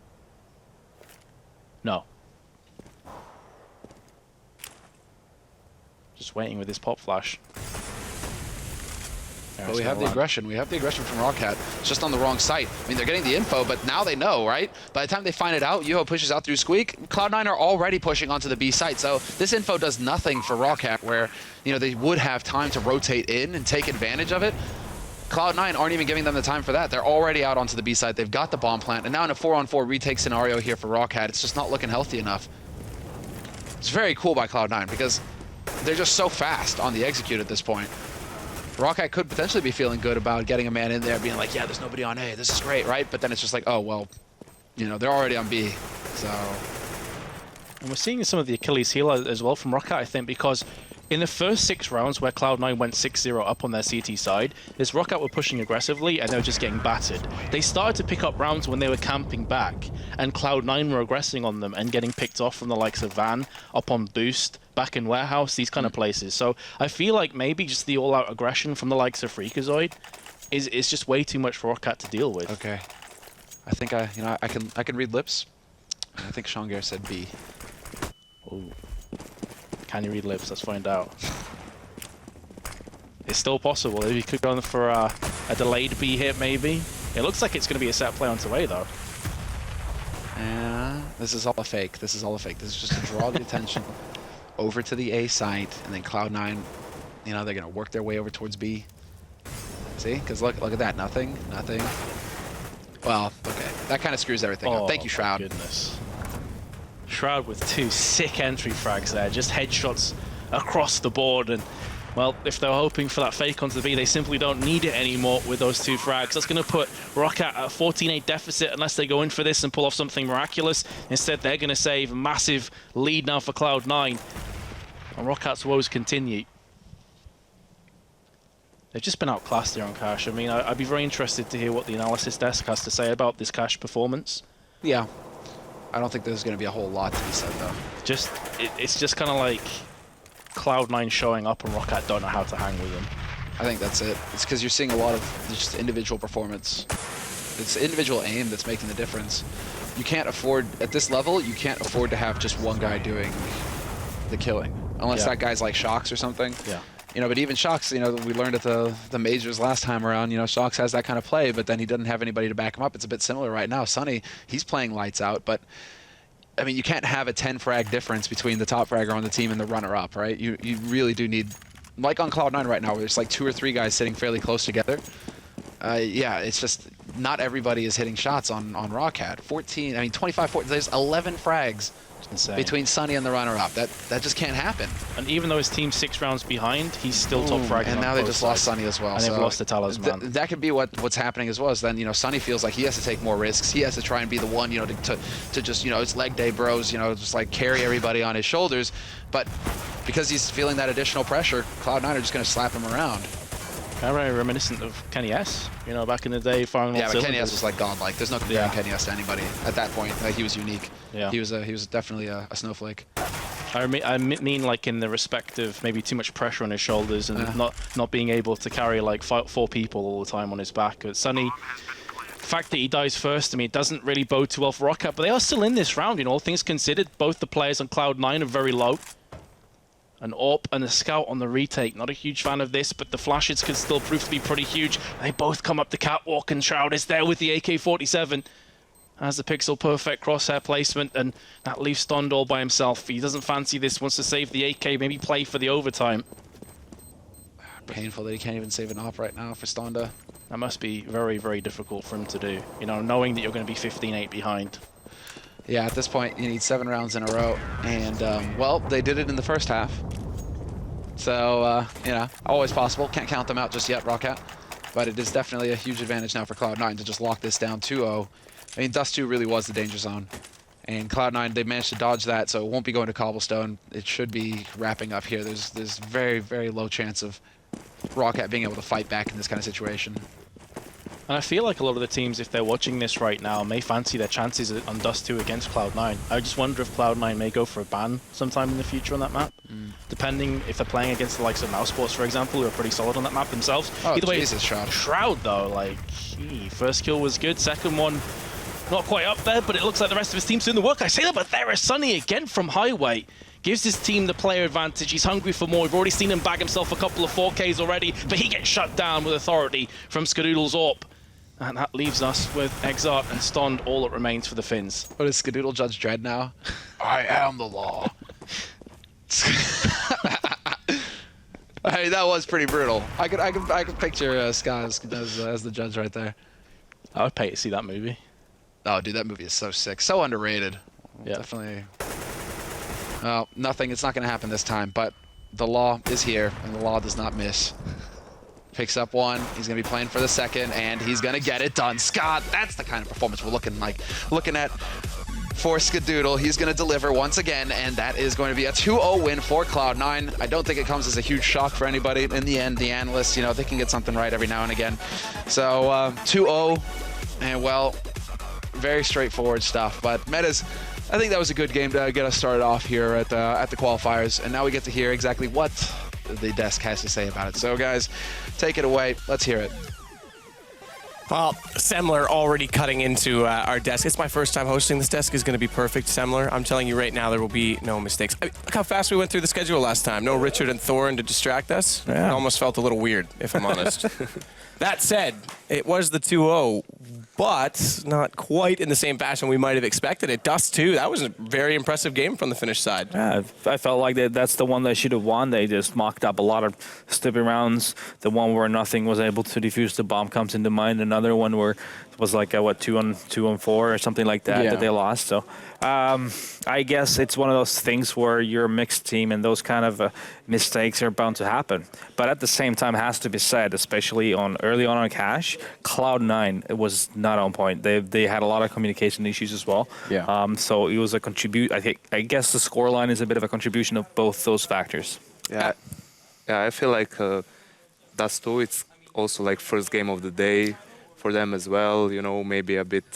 No. Just waiting with his pop flash. But we have the aggression. We have the aggression from ROCCAT. It's just on the wrong site. I mean, they're getting the info, but now they know, right? By the time they find it out, Yuho pushes out through Squeak. Cloud9 are already pushing onto the B site, so this info does nothing for ROCCAT, where, you know, they would have time to rotate in and take advantage of it. Cloud9 aren't even giving them the time for that. They're already out onto the B site. They've got the bomb plant, and now in a 4-on-4 retake scenario here for ROCCAT, it's just not looking healthy enough. It's very cool by Cloud9 because they're just so fast on the execute at this point. ROCCAT could potentially be feeling good about getting a man in there, being like, yeah, there's nobody on A, this is great, right? But then it's just like, oh, well, you know, they're already on B, so... And we're seeing some of the Achilles heel as well from ROCCAT, I think, because in the first 6 rounds where Cloud9 went 6-0 up on their CT side, this ROCCAT were pushing aggressively and they were just getting battered. They started to pick up rounds when they were camping back, and Cloud9 were aggressing on them and getting picked off from the likes of Van, up on Boost, back in Warehouse, these kind of places. So I feel like maybe just the all-out aggression from the likes of Freakazoid is just way too much for ROCCAT to deal with. Okay. I think I can read lips. I think Shongare said B. Ooh. Can you read lips? Let's find out. It's still possible. He could go for a delayed B hit, maybe. It looks like it's going to be a set play on way, though. Yeah, this is all a fake. This is all a fake. This is just to draw the attention over to the A site, and then Cloud9, you know, they're going to work their way over towards B. See? Because look at that. Nothing. Well, okay. That kind of screws everything up. Thank you, Shroud. Goodness. Shroud with 2 sick entry frags there. Just headshots across the board. And, well, if they're hoping for that fake onto the B, they simply don't need it anymore with those 2 frags. That's going to put ROCCAT at a 14-8 deficit unless they go in for this and pull off something miraculous. Instead, they're going to save a massive lead now for Cloud9. And ROCCAT's woes continue. They've just been outclassed here on Cash. I mean, I'd be very interested to hear what the analysis desk has to say about this Cash performance. Yeah. I don't think there's going to be a whole lot to be said, though. It's just kind of like Cloud9 showing up and ROCCAT don't know how to hang with them. I think that's it. It's because you're seeing a lot of just individual performance. It's individual aim that's making the difference. You can't afford, at this level, you can't afford to have just one guy doing the killing. Unless that guy's like Shocks or something. Yeah. You know, but even Shocks, you know, we learned at the majors last time around, you know, Shocks has that kind of play, but then he doesn't have anybody to back him up. It's a bit similar right now. Sunny, he's playing lights out, but, I mean, you can't have a 10 frag difference between the top fragger on the team and the runner-up, right? You really do need, like on Cloud9 right now, where there's like 2 or 3 guys sitting fairly close together. Yeah, it's just, not everybody is hitting shots on ROCCAT. 25, there's 11 frags. Insane. Between Sunny and the runner-up. That just can't happen. And even though his team's 6 rounds behind, he's still top frag. And now they just lost Sunny as well. And they've lost the talisman. That could be what's happening as well. Is then, you know, Sunny feels like he has to take more risks. He has to try and be the one, you know, to just, you know, it's leg day, bros. You know, just like carry everybody on his shoulders. But because he's feeling that additional pressure, Cloud9 are just going to slap him around. Very reminiscent of Kenny S. You know, back in the day, firing. Yeah, but Kenny S was like godlike. There's no comparing Kenny S to anybody at that point. Like, he was unique. Yeah. He was definitely a snowflake. I mean, like in the respect of maybe too much pressure on his shoulders and not being able to carry like 4 people all the time on his back. But Sunny, the fact that he dies first, I mean, it doesn't really bode too well for ROCCAT. But they are still in this round. You know, all things considered, both the players on Cloud9 are very low. An AWP and a Scout on the retake. Not a huge fan of this, but the flashes could still prove to be pretty huge. They both come up the catwalk, and Shroud is there with the AK-47. Has the pixel perfect crosshair placement, and that leaves Stond all by himself. He doesn't fancy this, wants to save the AK, maybe play for the overtime. Painful that he can't even save an AWP right now for Stonda. That must be very, very difficult for him to do. You know, knowing that you're going to be 15-8 behind. Yeah, at this point, you need 7 rounds in a row. And, well, they did it in the first half. So, you know, always possible. Can't count them out just yet, ROCCAT. But it is definitely a huge advantage now for Cloud9 to just lock this down 2-0. I mean, Dust 2 really was the danger zone. And Cloud9, they managed to dodge that, so it won't be going to Cobblestone. It should be wrapping up here. There's very, very low chance of ROCCAT being able to fight back in this kind of situation. And I feel like a lot of the teams, if they're watching this right now, may fancy their chances on Dust 2 against Cloud9. I just wonder if Cloud9 may go for a ban sometime in the future on that map. Depending if they're playing against the likes of mousesports, for example, who are pretty solid on that map themselves. Oh, either way, Jesus, Shroud. Shroud, though, like, first kill was good. Second one, not quite up there, but it looks like the rest of his team's doing the work. I say that, but there is Sunny again from Highway. Gives his team the player advantage. He's hungry for more. We've already seen him bag himself a couple of 4Ks already, but he gets shut down with authority from Skadoodle's AWP. And that leaves us with Exart and Stond, all that remains for the Finns. What is Skadoodle Judge Dredd now? I am the law. Hey, that was pretty brutal. I could picture Scott as the judge right there. I would pay to see that movie. Oh, dude, that movie is so sick, so underrated. Yeah. Definitely. Oh, nothing. It's not going to happen this time. But the law is here, and the law does not miss. Picks up one. He's going to be playing for the second, and he's going to get it done. Scott, that's the kind of performance we're looking at for Skadoodle. He's going to deliver once again, and that is going to be a 2-0 win for Cloud9. I don't think it comes as a huge shock for anybody. In the end, the analysts, you know, they can get something right every now and again. So 2-0, and well, very straightforward stuff. But Metas, I think that was a good game to get us started off here at the qualifiers, and now we get to hear exactly what the desk has to say about it. So guys, take it away. Let's hear it. Well, Semler already cutting into our desk. It's my first time hosting. This desk is going to be perfect, Semler. I'm telling you right now, there will be no mistakes. I mean, look how fast we went through the schedule last time. No Richard and Thorin to distract us. Yeah. It almost felt a little weird, if I'm honest. That said, it was the 2-0. but not quite in the same fashion we might have expected it. Dust, too. That was a very impressive game from the Finnish side. Yeah, I felt like that's the one they should have won. They just mocked up a lot of stupid rounds. The one where nothing was able to defuse the bomb comes into mind. Another one where it was like, 2-on-4 or something like that that they lost. So I guess it's one of those things where you're a mixed team and those kind of mistakes are bound to happen. But at the same time, it has to be said, especially early on Cash, Cloud9 it was not on point. They had a lot of communication issues as well. Yeah. So it was a I guess the scoreline is a bit of a contribution of both those factors. Yeah, I feel like that's too. It's also like first game of the day for them as well. You know, maybe a bit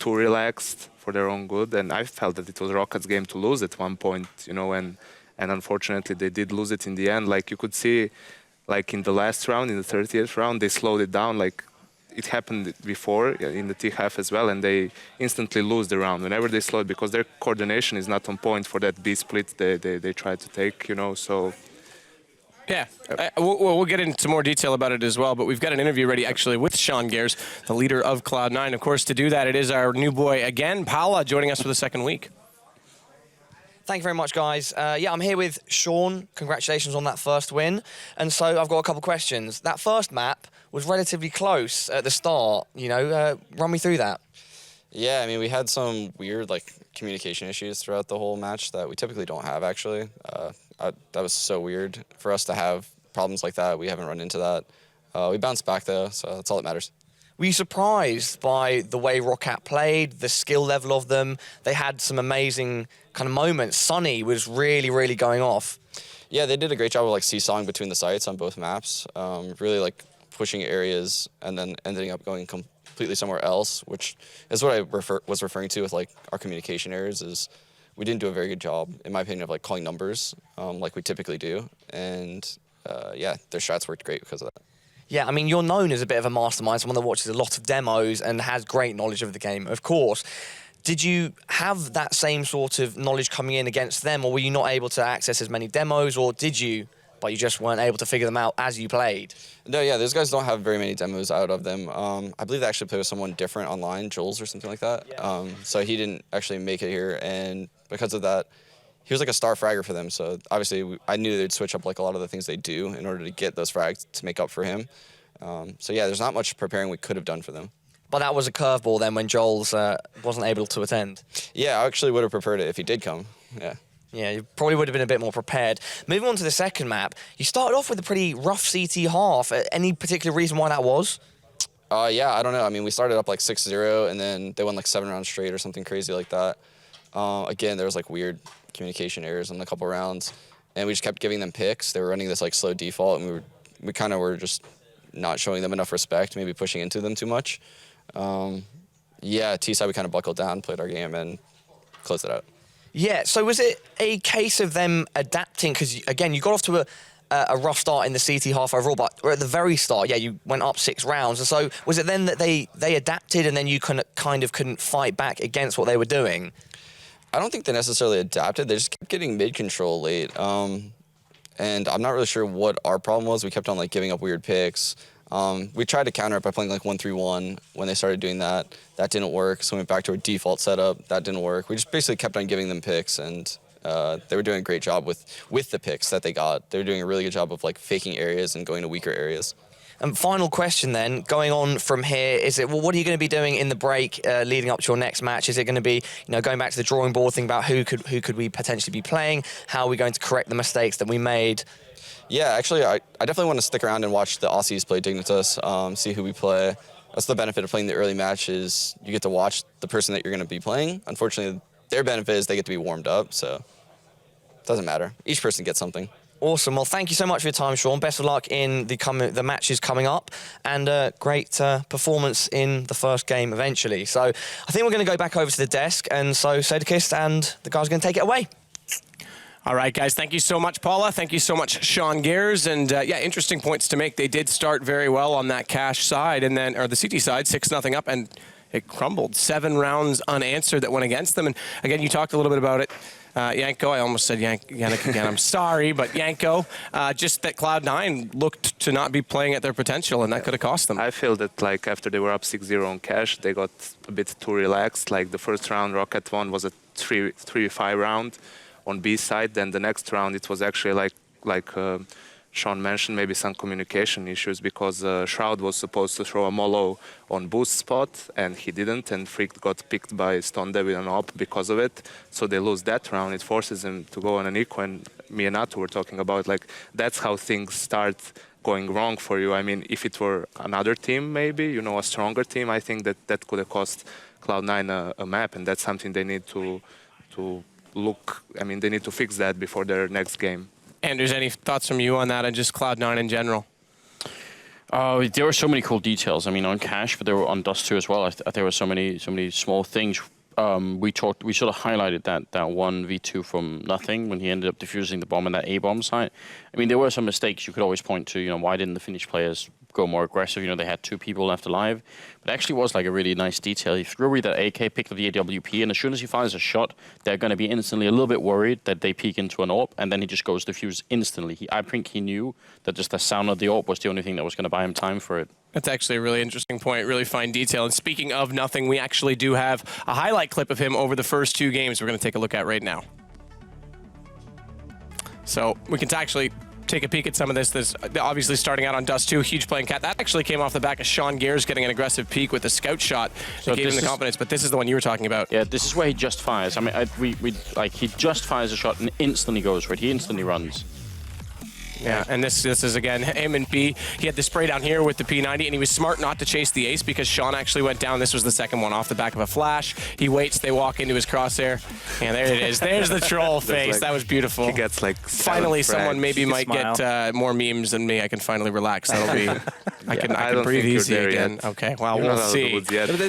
too relaxed for their own good. And I felt that it was ROCCAT's game to lose at one point. You know, and unfortunately they did lose it in the end. Like you could see, like in the last round, in the 30th round, they slowed it down. Like it happened before in the T-half as well, and they instantly lose the round whenever they slow it because their coordination is not on point for that B split they try to take, you know, so. Yeah, we'll get into more detail about it as well, but we've got an interview ready actually with Sean Gers, the leader of Cloud9. Of course, to do that, it is our new boy again, Paula, joining us for the second week. Thank you very much, guys. Yeah, I'm here with Sean. Congratulations on that first win. And so I've got a couple questions. That first map was relatively close at the start. You know, run me through that. Yeah, I mean, we had some weird, communication issues throughout the whole match that we typically don't have, actually. That was so weird for us to have problems like that. We haven't run into that. We bounced back, though, so that's all that matters. Were you surprised by the way ROCCAT played, the skill level of them? They had some amazing kind of moments. Sunny was really, really going off. Yeah, they did a great job of seesawing between the sites on both maps. Really pushing areas and then ending up going completely somewhere else, which is what I was referring to with our communication errors. Is we didn't do a very good job, in my opinion, of calling numbers like we typically do. And yeah, their shots worked great because of that. Yeah, I mean, you're known as a bit of a mastermind, someone that watches a lot of demos and has great knowledge of the game, of course. Did you have that same sort of knowledge coming in against them, or were you not able to access as many demos, or did you, but you just weren't able to figure them out as you played? No, yeah, those guys don't have very many demos out of them. I believe they actually play with someone different online, Jules or something like that. Yeah. So he didn't actually make it here, and because of that, he was like a star fragger for them. So obviously, I knew they'd switch up a lot of the things they do in order to get those frags to make up for him. So yeah, there's not much preparing we could have done for them. But that was a curveball then when Joel's wasn't able to attend. Yeah, I actually would have preferred it if he did come. Yeah. Yeah, you probably would have been a bit more prepared. Moving on to the second map, you started off with a pretty rough CT half. Any particular reason why that was? Yeah, I don't know. I mean, we started up 6-0, and then they won 7 rounds straight or something crazy like that. Again, there was weird communication errors in a couple rounds, and we just kept giving them picks. They were running this slow default, and we kind of were just not showing them enough respect, maybe pushing into them too much. Yeah, T-side, we kind of buckled down, played our game, and closed it out. Yeah, so was it a case of them adapting? Because, again, you got off to a rough start in the CT half overall, but at the very start, yeah, you went up 6 rounds. And so was it then that they adapted and then you kind of couldn't fight back against what they were doing? I don't think they necessarily adapted. They just kept getting mid-control late. And I'm not really sure what our problem was. We kept on giving up weird picks. We tried to counter it by playing 1-3-1 when they started doing that. That didn't work, so we went back to our default setup. That didn't work. We just basically kept on giving them picks, and they were doing a great job with the picks that they got. They were doing a really good job of faking areas and going to weaker areas. And final question then, going on from here, what are you going to be doing in the break leading up to your next match? Is it going to be, going back to the drawing board, thinking about who could we potentially be playing? How are we going to correct the mistakes that we made? Yeah, actually, I definitely want to stick around and watch the Aussies play Dignitas, see who we play. That's the benefit of playing the early match is you get to watch the person that you're going to be playing. Unfortunately, their benefit is they get to be warmed up, so it doesn't matter. Each person gets something. Awesome. Well, thank you so much for your time, Sean. Best of luck in the matches coming up, and great performance in the first game eventually. So I think we're going to go back over to the desk, and so Sodakist and the guys are going to take it away. All right, guys, thank you so much, Paula. Thank you so much, Sean Gers. And, yeah, interesting points to make. They did start very well on that cash side, or the CT side, 6-0 up, and it crumbled. 7 rounds unanswered that went against them. And, again, you talked a little bit about it. Yanko, I almost said Yannick again. I'm sorry, but Yanko, just that Cloud9 looked to not be playing at their potential, and that could have cost them. I feel that like after they were up 6-0 on cash, they got a bit too relaxed. Like the first round, ROCCAT won was a 3v5 round on B side. Then the next round, it was actually like Sean mentioned, maybe some communication issues because Shroud was supposed to throw a Molo on boost spot and he didn't, and Freak got picked by Stonde with an op because of it. So they lose that round. It forces him to go on an eco, and me and Natu were talking about like that's how things start going wrong for you. I mean, if it were another team, maybe, you know, a stronger team, I think that could have cost Cloud9 a map, and that's something they need to look, I mean, they need to fix that before their next game. Anders, any thoughts from you on that and just Cloud9 in general? There were so many cool details. I mean, on Cash, but there were on Dust 2 as well. There were so many small things. We sort of highlighted that 1v2 from nothing when he ended up defusing the bomb in that A-bomb site. I mean, there were some mistakes you could always point to. You know, why didn't the Finnish players go more aggressive? You know, they had 2 people left alive. But it actually was like a really nice detail. He threw away that AK, picked up the AWP, and as soon as he fires a shot, they're going to be instantly a little bit worried that they peek into an AWP, and then he just goes defuse instantly. I think he knew that just the sound of the AWP was the only thing that was going to buy him time for it. That's actually a really interesting point, really fine detail. And speaking of nothing, we actually do have a highlight clip of him over the first 2 games we're going to take a look at right now. So we can actually take a peek at some of this. This obviously starting out on Dust 2, huge play in Cat. That actually came off the back of Sean Gears getting an aggressive peek with the scout shot that gave him the confidence, but this is the one you were talking about. Yeah, this is where he just fires. I mean, he just fires a shot and instantly goes for it. He instantly runs. Yeah, and this is, again, him and B. He had the spray down here with the P90, and he was smart not to chase the ace because Sean actually went down. This was the second one off the back of a flash. He waits, they walk into his crosshair, and there it is. There's the troll face. Like, that was beautiful. He gets like finally, someone frags. maybe might get more memes than me. I can finally relax. That'll be... I can breathe easy again. Yet. Okay, well, You're we'll see.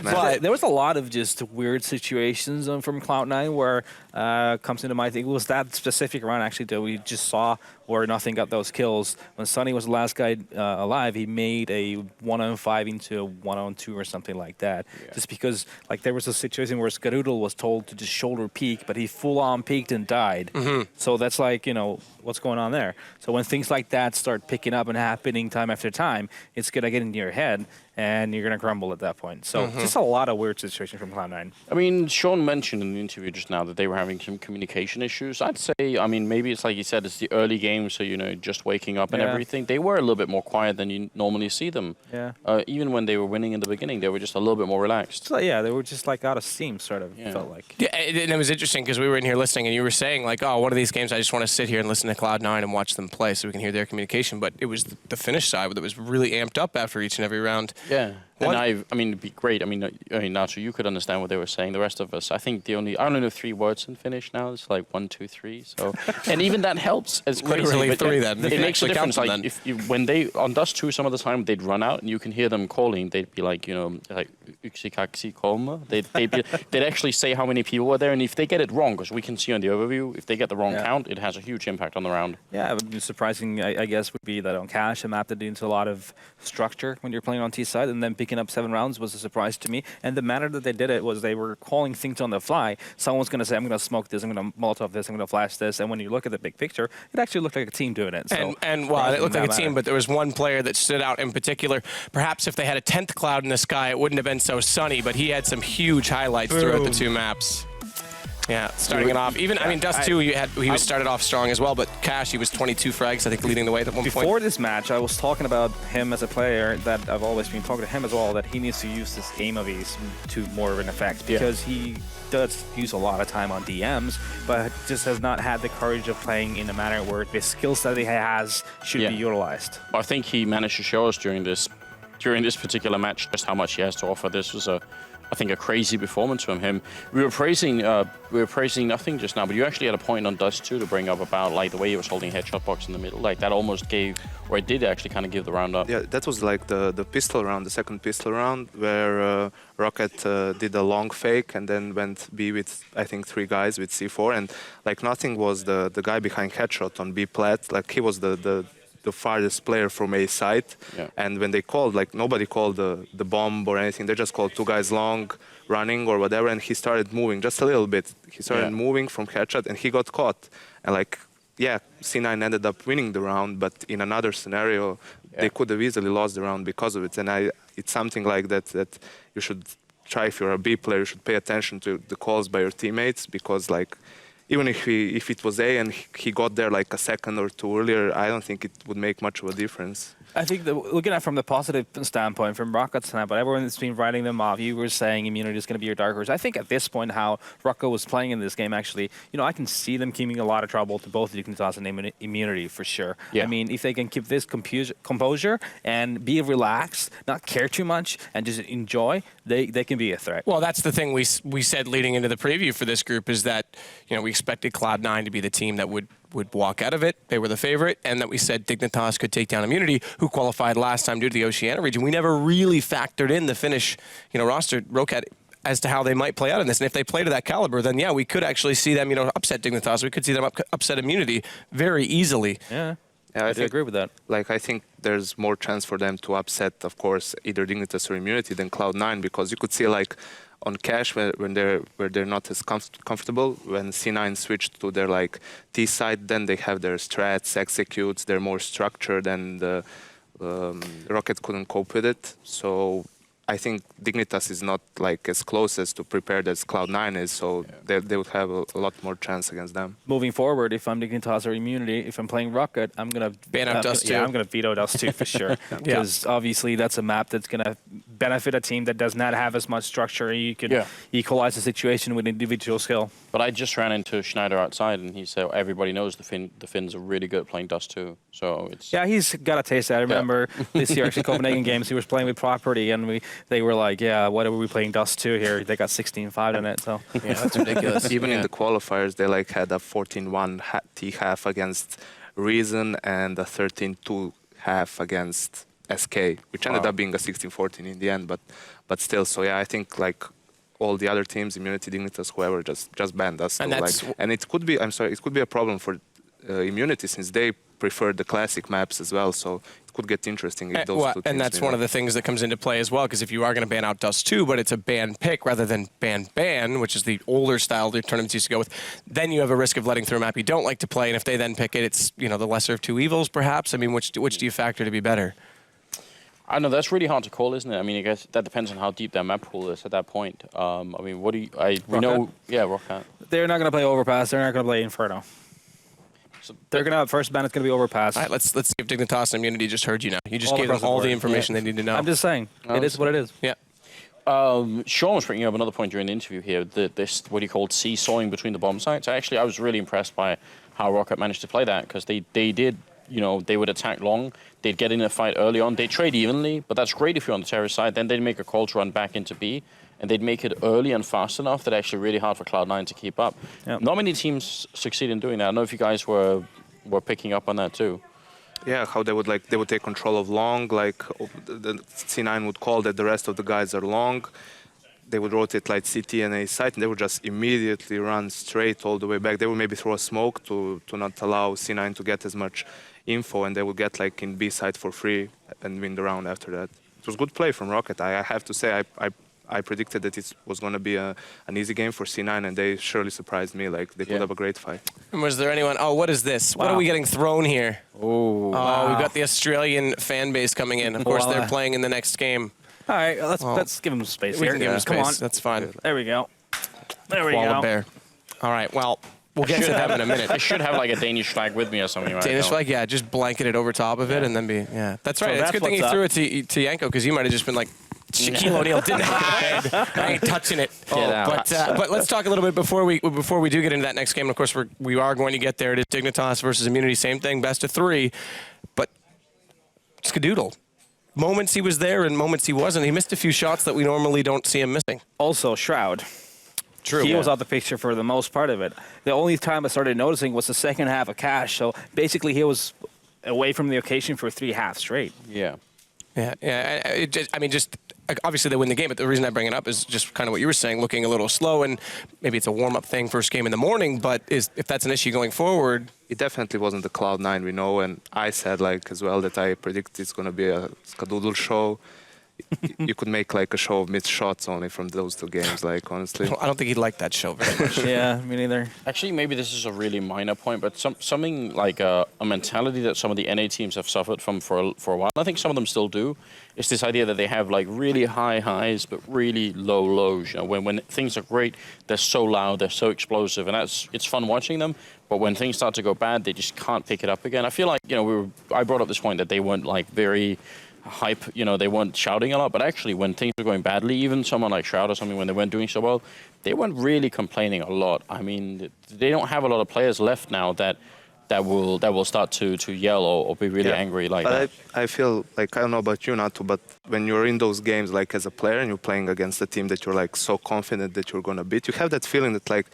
But there was a lot of just weird situations from Cloud9 where comes into mind. I think it was that specific round actually that we just saw where nothing got those kills. When Sunny was the last guy alive, he made a 1-on-5 into a 1-on-2 or something like that. Yeah. Just because like there was a situation where Skadoodle was told to just shoulder peek, but he full-on peeked and died. So that's like, you know, what's going on there? So when things like that start picking up and happening time after time, it's going to get into your head, and you're going to crumble at that point. So just a lot of weird situations from Cloud9. I mean, Sean mentioned in the interview just now that they were having some communication issues. I'd say, I mean, maybe it's like you said, it's the early game, so, you know, just waking up and everything. They were a little bit more quiet than you normally see them. Yeah. Even when they were winning in the beginning, they were just a little bit more relaxed. So, yeah, they were just like out of steam, sort of, felt like. Yeah, and it was interesting because we were in here listening, and you were saying, like, oh, one of these games, I just want to sit here and listen to Cloud9 and watch them play so we can hear their communication. But it was the Finnish side that was really amped up after each and every round. Yeah. And I mean, it'd be great. I mean, Nacho, you could understand what they were saying. The rest of us, I think I only know 3 words in Finnish now. It's like 1, 2, 3. So, and even that helps. It's crazy. Literally 3 then. It makes a difference. Like when they on Dust 2, some of the time they'd run out and you can hear them calling. They'd be like, you know, like yksi, kaksi, kolme. They'd actually say how many people were there, and if they get it wrong, because we can see on the overview, if they get the wrong count, it has a huge impact on the round. Yeah, it would be surprising. I guess would be that on Cash, a map that needs a lot of structure when you're playing on T side, and then picking up 7 rounds was a surprise to me. And the manner that they did it was they were calling things on the fly. Someone's going to say, I'm going to smoke this, I'm going to Molotov this, I'm going to flash this. And when you look at the big picture, it actually looked like a team doing it. So and well, it looked like a team, but there was one player that stood out in particular. Perhaps if they had a 10th cloud in the sky, it wouldn't have been so sunny, but he had some huge highlights throughout the 2 maps. Yeah, starting it off. Even, I mean, Dust 2, he was started off strong as well, but Cash, he was 22 frags, I think, leading the way at one point. Before this match, I was talking about him as a player, that I've always been talking to him as well, that he needs to use this aim of ease to more of an effect, because he does use a lot of time on DMs, but just has not had the courage of playing in a manner where the skills that he has should be utilized. I think he managed to show us during this particular match just how much he has to offer. This was I think a crazy performance from him. We were praising nothing just now, but you actually had a point on Dust 2 to bring up about like the way he was holding headshot box in the middle. Like that almost gave, or it did actually kind of give the round up. Yeah, that was like the pistol round, the second pistol round, where ROCCAT did a long fake and then went B with I think 3 guys with C4, and like nothing was the guy behind headshot on B plat. Like he was the farthest player from A site, and when they called, like nobody called the bomb or anything. They just called 2 guys long, running or whatever, and he started moving just a little bit. He started moving from headshot, and he got caught. And like, yeah, C9 ended up winning the round, but in another scenario, they could have easily lost the round because of it. And it's something like that you should try. If you're a B player, you should pay attention to the calls by your teammates, because like, even if it was A and he got there like a second or two earlier, I don't think it would make much of a difference. I think that looking at it from the positive standpoint, from ROCCAT's standpoint, everyone that's been writing them off, you were saying immunity is going to be your dark horse. I think at this point, how ROCCAT was playing in this game, actually, I can see them keeping a lot of trouble to both Dignitas and immunity for sure. Yeah. I mean, if they can keep this composure and be relaxed, not care too much, and just enjoy, they can be a threat. Well, that's the thing we said leading into the preview for this group, is that we expected Cloud9 to be the team that would walk out of it. They were the favorite, and that we said Dignitas could take down Immunity, who qualified last time due to the Oceania region. We never really factored in the Finnish, roster, ROCCAT, as to how they might play out in this. And if they play to that caliber, then yeah, we could actually see them, upset Dignitas. We could see them upset Immunity very easily. Yeah, I agree with that. Like, I think there's more chance for them to upset, of course, either Dignitas or Immunity than Cloud9, because you could see like on cash when they're not as comfortable, when C9 switched to their like T side, then they have their strats, executes, they're more structured, and ROCCAT couldn't cope with it. So I think Dignitas is not like as close as to prepared as Cloud9 is, so they would have a lot more chance against them. Moving forward, if I'm Dignitas or Immunity, if I'm playing ROCCAT, I'm going to ban out Dust 2. Yeah, I'm going to veto Dust 2 for sure. Because obviously that's a map that's going to benefit a team that does not have as much structure. You could equalize the situation with individual skill. But I just ran into Schneider outside, and he said everybody knows the Finns are really good at playing Dust 2. So it's he's got a taste. I remember this year, actually, Copenhagen Games, he was playing with Property, and they were like, what are we playing Dust 2 here? They got 16-5 in it, so. Yeah, that's ridiculous. Even in the qualifiers, they like had a 14-1 T-half against Reason and a 13-2 half against SK, which ended up being a 16-14 in the end, but still. So yeah, I think like all the other teams, Immunity, Dignitas, whoever, just banned us. And it could be, it could be a problem for Immunity, since they prefer the classic maps as well. So it could get interesting if those two teams. And that's one of the things that comes into play as well, because if you are going to ban out Dust 2, but it's a ban pick rather than ban, which is the older style the tournaments used to go with, then you have a risk of letting through a map you don't like to play. And if they then pick it, it's the lesser of two evils, perhaps. I mean, which do you factor to be better? I know that's really hard to call, isn't it? I mean, I guess that depends on how deep their map pool is at that point. I mean, what do you? We know, ROCCAT. They're not going to play Overpass. They're not going to play Inferno. So they're going to first ban. It's going to be Overpass. All right, let's see if Dignitas and Immunity just heard you now. You just gave them all the information they need to know. I'm just saying, it is what it is. Yeah. Sean was bringing up another point during the interview here, this what he called seesawing between the bomb sites. Actually, I was really impressed by how ROCCAT managed to play that, because they did, they would attack long, they'd get in a fight early on, they'd trade evenly, but that's great if you're on the terrorist side. Then they'd make a call to run back into B, and they'd make it early and fast enough that actually really hard for Cloud9 to keep up. Yep. Not many teams succeed in doing that. I don't know if you guys were picking up on that too. Yeah, how they would take control of long, like the C9 would call that the rest of the guys are long. They would rotate like CT and A site, and they would just immediately run straight all the way back. They would maybe throw a smoke to not allow C9 to get as much info, and they would get like in B site for free and win the round after that. It was good play from ROCCAT. I have to say, I predicted that it was going to be an easy game for C9, and they surely surprised me. Like, they put up a great fight. And was there anyone? Oh, what is this? Wow. What are we getting thrown here? Oh, wow. We've got the Australian fan base coming in. Of course, they're playing in the next game. All right, let's give them space here. We can give them space. Come on. That's fine. There we go. There we Koala go. bear. All right, well, we'll get to them in a minute. I should have like a Danish flag with me or something. Right? Danish flag, yeah, just blanket it over top of it and then be, That's right. It's a good thing you threw it to Yanko, because you might have just been like, Shaquille O'Neal didn't have the I ain't touching it. But let's talk a little bit before we do get into that next game. Of course, we are going to get there. It is Dignitas versus Immunity, same thing, best of 3. But Skadoodle. Moments he was there and moments he wasn't. He missed a few shots that we normally don't see him missing. Also, Shroud. True. He was out the picture for the most part of it. The only time I started noticing was the second half of Cash. So basically, he was away from the occasion for 3 halves straight. Yeah. Yeah. Obviously they win the game, but the reason I bring it up is just kind of what you were saying, looking a little slow, and maybe it's a warm-up thing, first game in the morning, but if that's an issue going forward... It definitely wasn't the Cloud9 we know, and I said as well that I predict it's going to be a Skadoodle show. you could make like a show of missed shots only from those two games. Like honestly, I don't think he'd like that show very much. Yeah, me neither. Actually, maybe this is a really minor point, but something like a mentality that some of the NA teams have suffered from for a while. I think some of them still do. Is this idea that they have like really high highs but really low lows. You know, when things are great, they're so loud, they're so explosive, and it's fun watching them. But when things start to go bad, they just can't pick it up again. I feel like, you know, I brought up this point that they weren't like very hype, you know, they weren't shouting a lot, but actually when things were going badly, even someone like Shroud or something, when they weren't doing so well, they weren't really complaining a lot. I mean, they don't have a lot of players left now that will start to yell or be really angry like that. I feel like, I don't know about you, Natu, but when you're in those games, like as a player and you're playing against a team that you're like so confident that you're gonna beat, you have that feeling that like,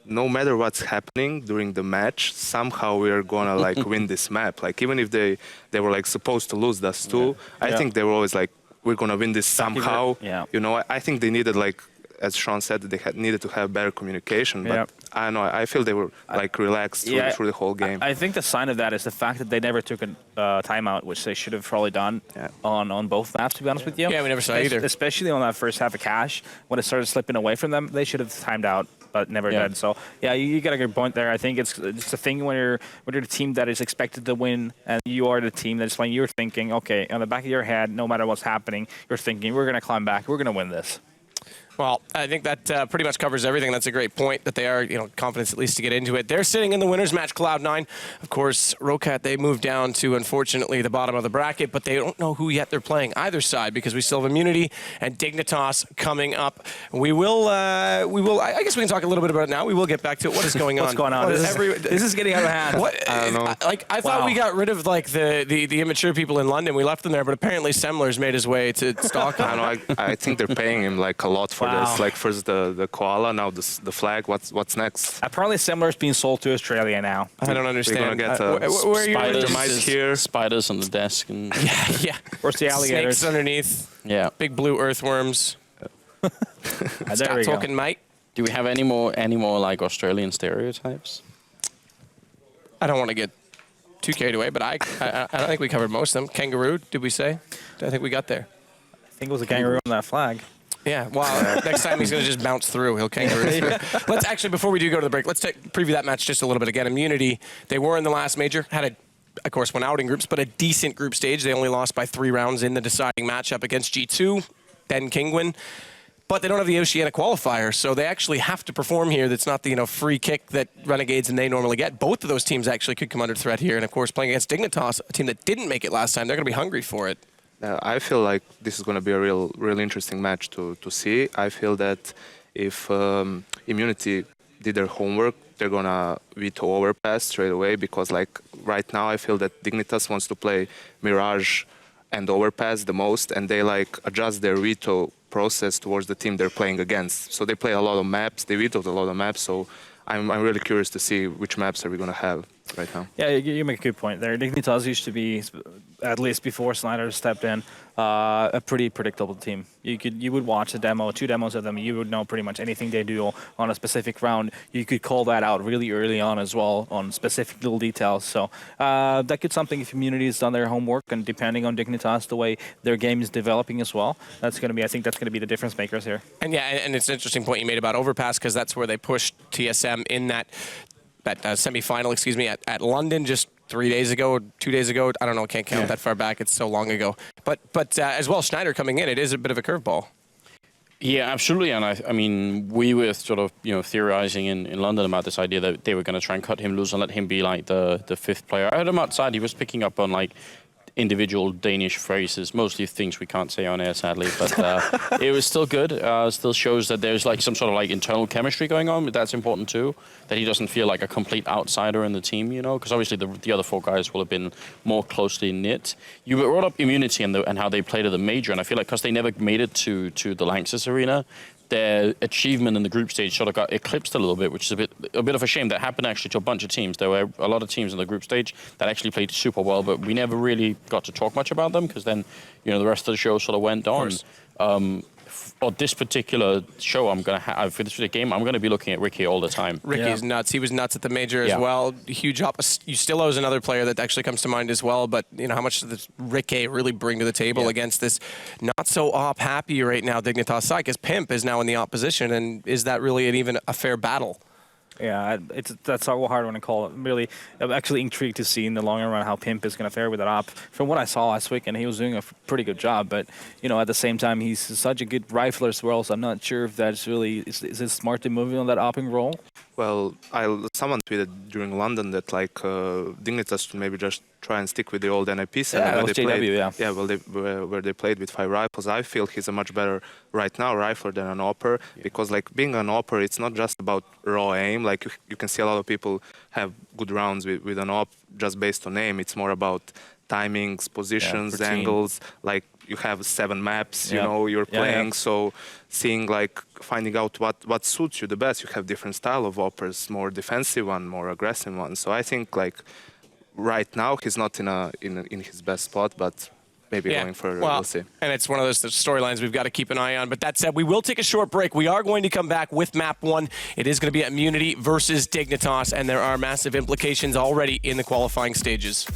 no matter what's happening during the match, somehow we are gonna like win this map. Like even if they were like supposed to lose us too, I think they were always like, we're gonna win this somehow. Yeah. You know, I think they needed, like, as Sean said, they needed to have better communication. But I don't know, I feel they were like relaxed through the whole game. I think the sign of that is the fact that they never took a timeout, which they should have probably done on both maps, to be honest with you. Yeah, we never saw either. Especially on that first half of Cash, when it started slipping away from them, they should have timed out, but never did. So yeah, you got a good point there. I think it's a thing when you're the team that is expected to win, and you are the team that's like, you're thinking, okay, on the back of your head, no matter what's happening, you're thinking, we're gonna climb back, we're gonna win this. Well, I think that pretty much covers everything. That's a great point, that they are, you know, confident at least to get into it. They're sitting in the winners match, Cloud9. Of course, ROCCAT, they moved down to, unfortunately, the bottom of the bracket, but they don't know who yet they're playing either side, because we still have Immunity and Dignitas coming up. We will, I guess we can talk a little bit about it now. We will get back to it. What is going on? What's going on? This is getting out of hand. What? I don't know. I thought we got rid of like the immature people in London. We left them there, but apparently Semler's made his way to Stockholm. I don't know, I think they're paying him like a lot for this. Like first the koala, now the flag. What's next? Apparently Semler's being sold to Australia now. I don't understand. We're gonna get where are you? Spiders on the desk and yeah. Where's the alligators? Snakes underneath. yeah. Big blue earthworms. There we Stop go. talking, mate. Do we have any more like Australian stereotypes? I don't want to get too carried away, but I don't think we covered most of them. Kangaroo, did we say? I think we got there. I think it was a kangaroo on that flag. Yeah, well, next time he's going to just bounce through. He'll kangaroo through. Let's actually, before we do go to the break, let's preview that match just a little bit again. Immunity, they were in the last major, of course, went out in groups, but a decent group stage. They only lost by 3 rounds in the deciding matchup against G2, then Kingwin. But they don't have the Oceania qualifier, so they actually have to perform here. That's not the free kick that Renegades and they normally get. Both of those teams actually could come under threat here. And, of course, playing against Dignitas, a team that didn't make it last time, they're going to be hungry for it. I feel like this is going to be a real interesting match to see. I feel that if Immunity did their homework, they're going to veto Overpass straight away, because like right now I feel that Dignitas wants to play Mirage and Overpass the most, and they like adjust their veto process towards the team they're playing against. So they play a lot of maps, they vetoed a lot of maps, so I'm really curious to see which maps are we going to have right now. Yeah, you make a good point there. Dignitas used to be, at least before Snyder stepped in, a pretty predictable team. You would watch a demo, 2 demos of them, you would know pretty much anything they do on a specific round. You could call that out really early on as well on specific little details. So that could something if Immunity has done their homework, and depending on Dignitas, the way their game is developing as well, I think that's going to be the difference makers here. And yeah, and it's an interesting point you made about Overpass, because that's where they pushed TSM in that semi-final, at London just 3 days ago, 2 days ago. I don't know, can't count that far back. It's so long ago. But as well, Schneider coming in, it is a bit of a curveball. Yeah, absolutely. And I mean, we were sort of theorizing in London about this idea that they were going to try and cut him loose and let him be like the 5th player. I heard him outside. He was picking up on like individual Danish phrases, mostly things we can't say on air, sadly, but it was still good. Still shows that there's like some sort of like internal chemistry going on, but that's important too, that he doesn't feel like a complete outsider in the team, because obviously the other 4 guys will have been more closely knit. You brought up Immunity and how they played at the major, and I feel like because they never made it to the Lanxess arena, their achievement in the group stage sort of got eclipsed a little bit, which is a bit of a shame. That happened actually to a bunch of teams. There were a lot of teams in the group stage that actually played super well, but we never really got to talk much about them, because then the rest of the show sort of went on. for this particular show, for this particular game, I'm gonna be looking at Ricky all the time. Ricky's nuts. He was nuts at the major as well. Huge up. Ustillo is another player that actually comes to mind as well. But you know, how much does Ricky really bring to the table against this not so op happy right now Dignitas side? Because Pimp is now in the opposition, and is that really even a fair battle? Yeah, that's so hard one to call it. Really, I'm actually intrigued to see in the long run how Pimp is going to fare with that op. From what I saw last weekend, he was doing a pretty good job, but you know, at the same time, he's such a good rifler as well. So I'm not sure if that's really is it smart to move on that opping role. Well, someone tweeted during London that like Dignitas should maybe just try and stick with the old NIP setup Yeah, where they played with 5 rifles. I feel he's a much better right now rifler than an opper because like being an opper, it's not just about raw aim. Like you can see a lot of people have good rounds with an op just based on aim. It's more about timings, positions, angles. Like you have 7 maps, you know, you're playing. So seeing like finding out what suits you the best. You have different style of oppers, more defensive one, more aggressive one. So I think like right now he's not in his best spot, but maybe going further, we'll see. And it's one of those storylines we've got to keep an eye on. But that said, we will take a short break. We are going to come back with map 1. It is going to be Immunity versus Dignitas, and there are massive implications already in the qualifying stages.